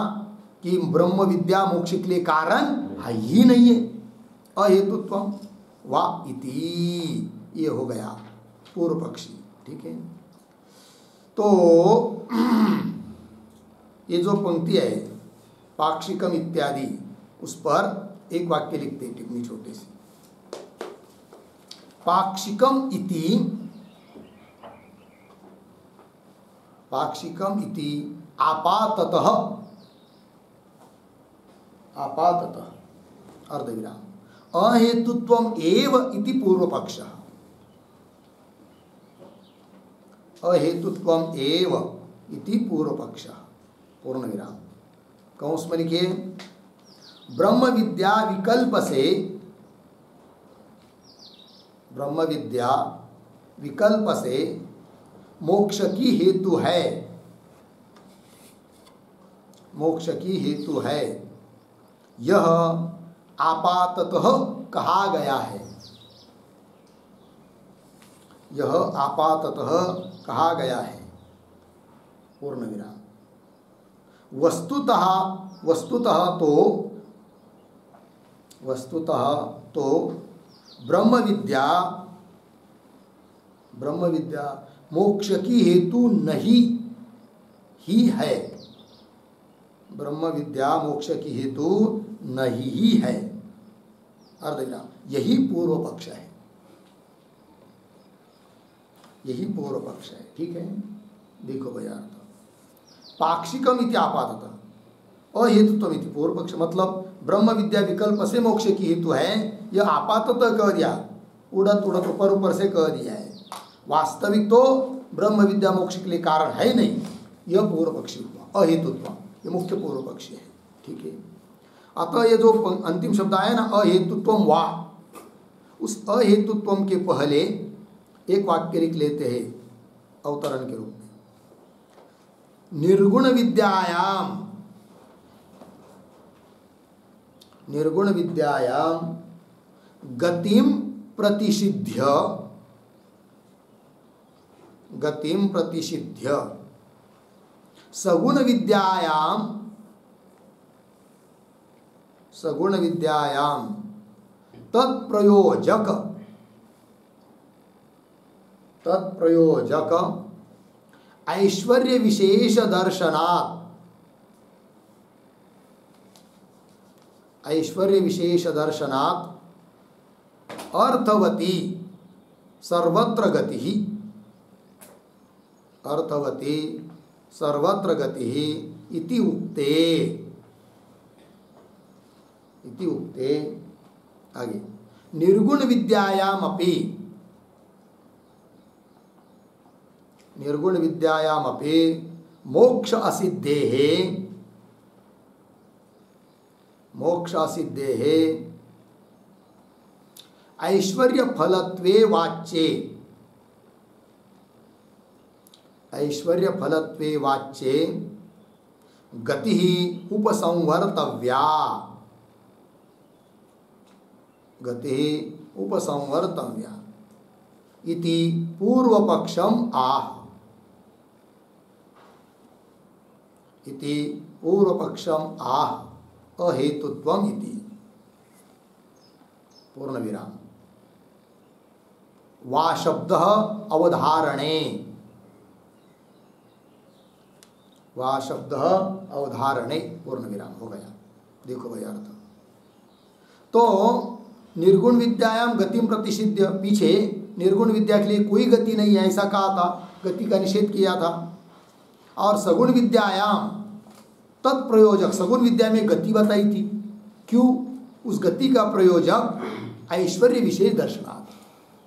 कि ब्रह्म विद्या मोक्ष के लिए कारण है ही नहीं है, अहेतुत्व वा इति, ये हो गया पूर्व पक्षी। ठीक है, तो ये जो पंक्ति है पाक्षिकम इत्यादि, उस पर एक वाक्य लिखते हैं, टिप्पणी छोटी सी। पाक्षिकम इति आपाततः अर्धविराम अहेतुत्वम एव इति पूर्व पक्षः, अहेतुत्वम एव इति पूर्व पक्षः पूर्ण विराम। कौंस में लिखिए ब्रह्म विद्या विकल्प से, ब्रह्म विद्या विकल्प से मोक्ष की हेतु है, मोक्ष की हेतु है, यह आपाततः कहा गया है, यह आपाततः कहा गया है, पूर्ण विराम। वस्तुतः तो ब्रह्म विद्या मोक्ष की हेतु नहीं ही है, ब्रह्म विद्या मोक्ष की हेतु नहीं ही है, अर्धविराम। यही पूर्व पक्ष है, यही पूर्व पक्ष है। ठीक है, देखो भैया, पाक्षिकम इति आपाततः अहेतुत्वम इति पूर्व पक्ष, मतलब ब्रह्म विद्या विकल्प से मोक्ष की हेतु है, यह आपाततः कह दिया, उड़त उड़त ऊपर ऊपर से कह दिया है। वास्तविक तो ब्रह्म विद्या मोक्ष के लिए कारण है नहीं, यह पूर्व पक्षी हुआ अहेतुत्व, ये मुख्य पूर्व पक्षी है। ठीक है, अतः ये जो अंतिम शब्द आया ना अहेतुत्वम वा, उस अहेतुत्वम के पहले एक वाक्य लिख लेते हैं अवतरण के रूप में। निर्गुण विद्यायाम, निर्गुण विद्यायाम गतिम प्रतिषिध्य, गतिम प्रतिषिध्य सगुण विद्यायाम, सगुण विद्यायाम तत्प्रयोजक, तत्प्रयोजक ऐश्वर्य विशेष दर्शनात्, ऐश्वर्य विशेष दर्शनात् अर्थवती सर्वत्र गति, अर्थवती सर्वत्र गति इति उक्ते, इति उक्ते। आगे निर्गुण विद्यायाम अपि, निर्गुण विद्यायाम अपि मोक्ष असिद्धेः, मोक्ष असिद्धेः ऐश्वर्य फलत्वे वाच्ये, ऐश्वर्य फलत्वे वाच्ये गति उपसंवर्तव्या, गति उपसंवर्तव्या इति पूर्वपक्षम आह, इति पूर्वपक्षम आह अहेतुत्वम इति। पूर्ण विराम। वा शब्द अवधारणे, वा शब्द अवधारणे पूर्ण विराम हो गया। देखो भाई अर्थ, तो निर्गुण विद्यायाम गतिम प्रतिषिध्य, पीछे निर्गुण विद्या के लिए कोई गति नहीं है ऐसा कहा था, गति का निषेध किया था। और सगुण विद्यायाम तत्प्रयोजक, सगुण विद्या में गति बताई थी, क्यों? उस गति का प्रयोजक ऐश्वर्य विशेष दर्शनार्थ,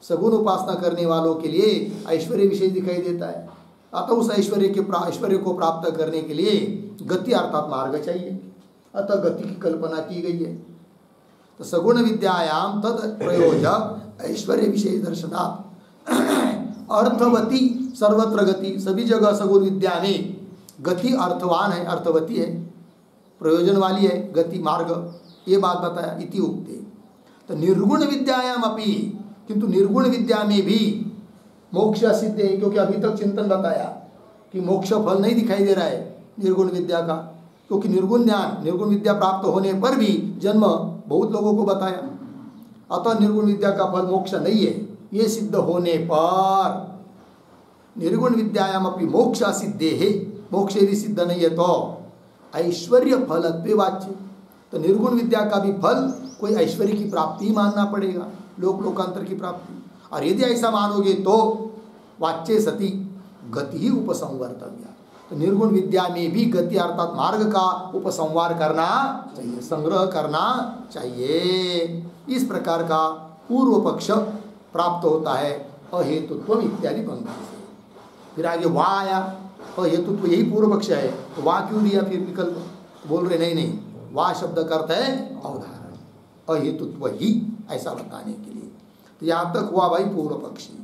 सगुण उपासना करने वालों के लिए ऐश्वर्य विशेष दिखाई देता है। अतः उस ऐश्वर्य को प्राप्त करने के लिए गति अर्थात मार्ग चाहिए, अतः गति की कल्पना की गई है। तो सगुण विद्यायाम तद प्रयोजक ऐश्वर्य विशेष दर्शनात् अर्थवती सर्वत्र गति, सभी जगह सगुण विद्या में गति अर्थवान है, अर्थवती है, प्रयोजन वाली है, गति मार्ग, ये बात बताया। इति उक्ते, तो निर्गुण विद्यायाम अपि, किंतु निर्गुण विद्या में भी मोक्ष सिद्ध है, क्योंकि अभी तक चिंतन बताया कि मोक्ष फल नहीं दिखाई दे रहा है निर्गुण विद्या का, क्योंकि निर्गुण ज्ञान निर्गुण विद्या प्राप्त होने पर भी जन्म बहुत लोगों को बताया, अतः निर्गुण विद्या का फल मोक्ष नहीं है। ये सिद्ध होने पर निर्गुण विद्यायाम अपि मोक्ष सिद्धे है, मोक्ष यदि सिद्ध नहीं है तो ऐश्वर्य फलत्वे वाच्य, तो निर्गुण विद्या का भी फल कोई ऐश्वर्य की प्राप्ति मानना पड़ेगा, लोकांतर की प्राप्ति। और यदि ऐसा मानोगे तो वाच्य सती गति ही उपसंवर्तव्या, तो निर्गुण विद्या में भी गति अर्थात मार्ग का उपसंहार करना चाहिए, संग्रह करना चाहिए। इस प्रकार का पूर्व पक्ष प्राप्त होता है अहेतुत्व इत्यादि पंक्ति से। फिर आगे वा आया, अहेतुत्व यही पूर्व पक्ष है, तो वा क्यों दिया फिर विकल्प? बोल रहे नहीं नहीं, वा शब्द का अर्थ है अवधारण, अहेतुत्व ही ऐसा बताने के लिए। तो यहाँ तक हुआ भाई पूर्व पक्षी।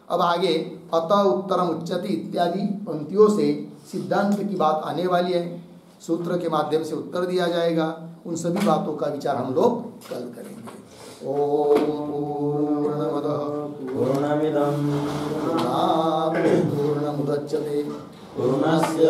अब आगे अतः उत्तरम उच्यते इत्यादि पंक्तियों से सिद्धांत की बात आने वाली है, सूत्र के माध्यम से उत्तर दिया जाएगा। उन सभी बातों का विचार हम लोग कल करेंगे। ओम पूर्णमदः पूर्णमिदं पूर्णात् पूर्णमुदच्यते पूर्णस्य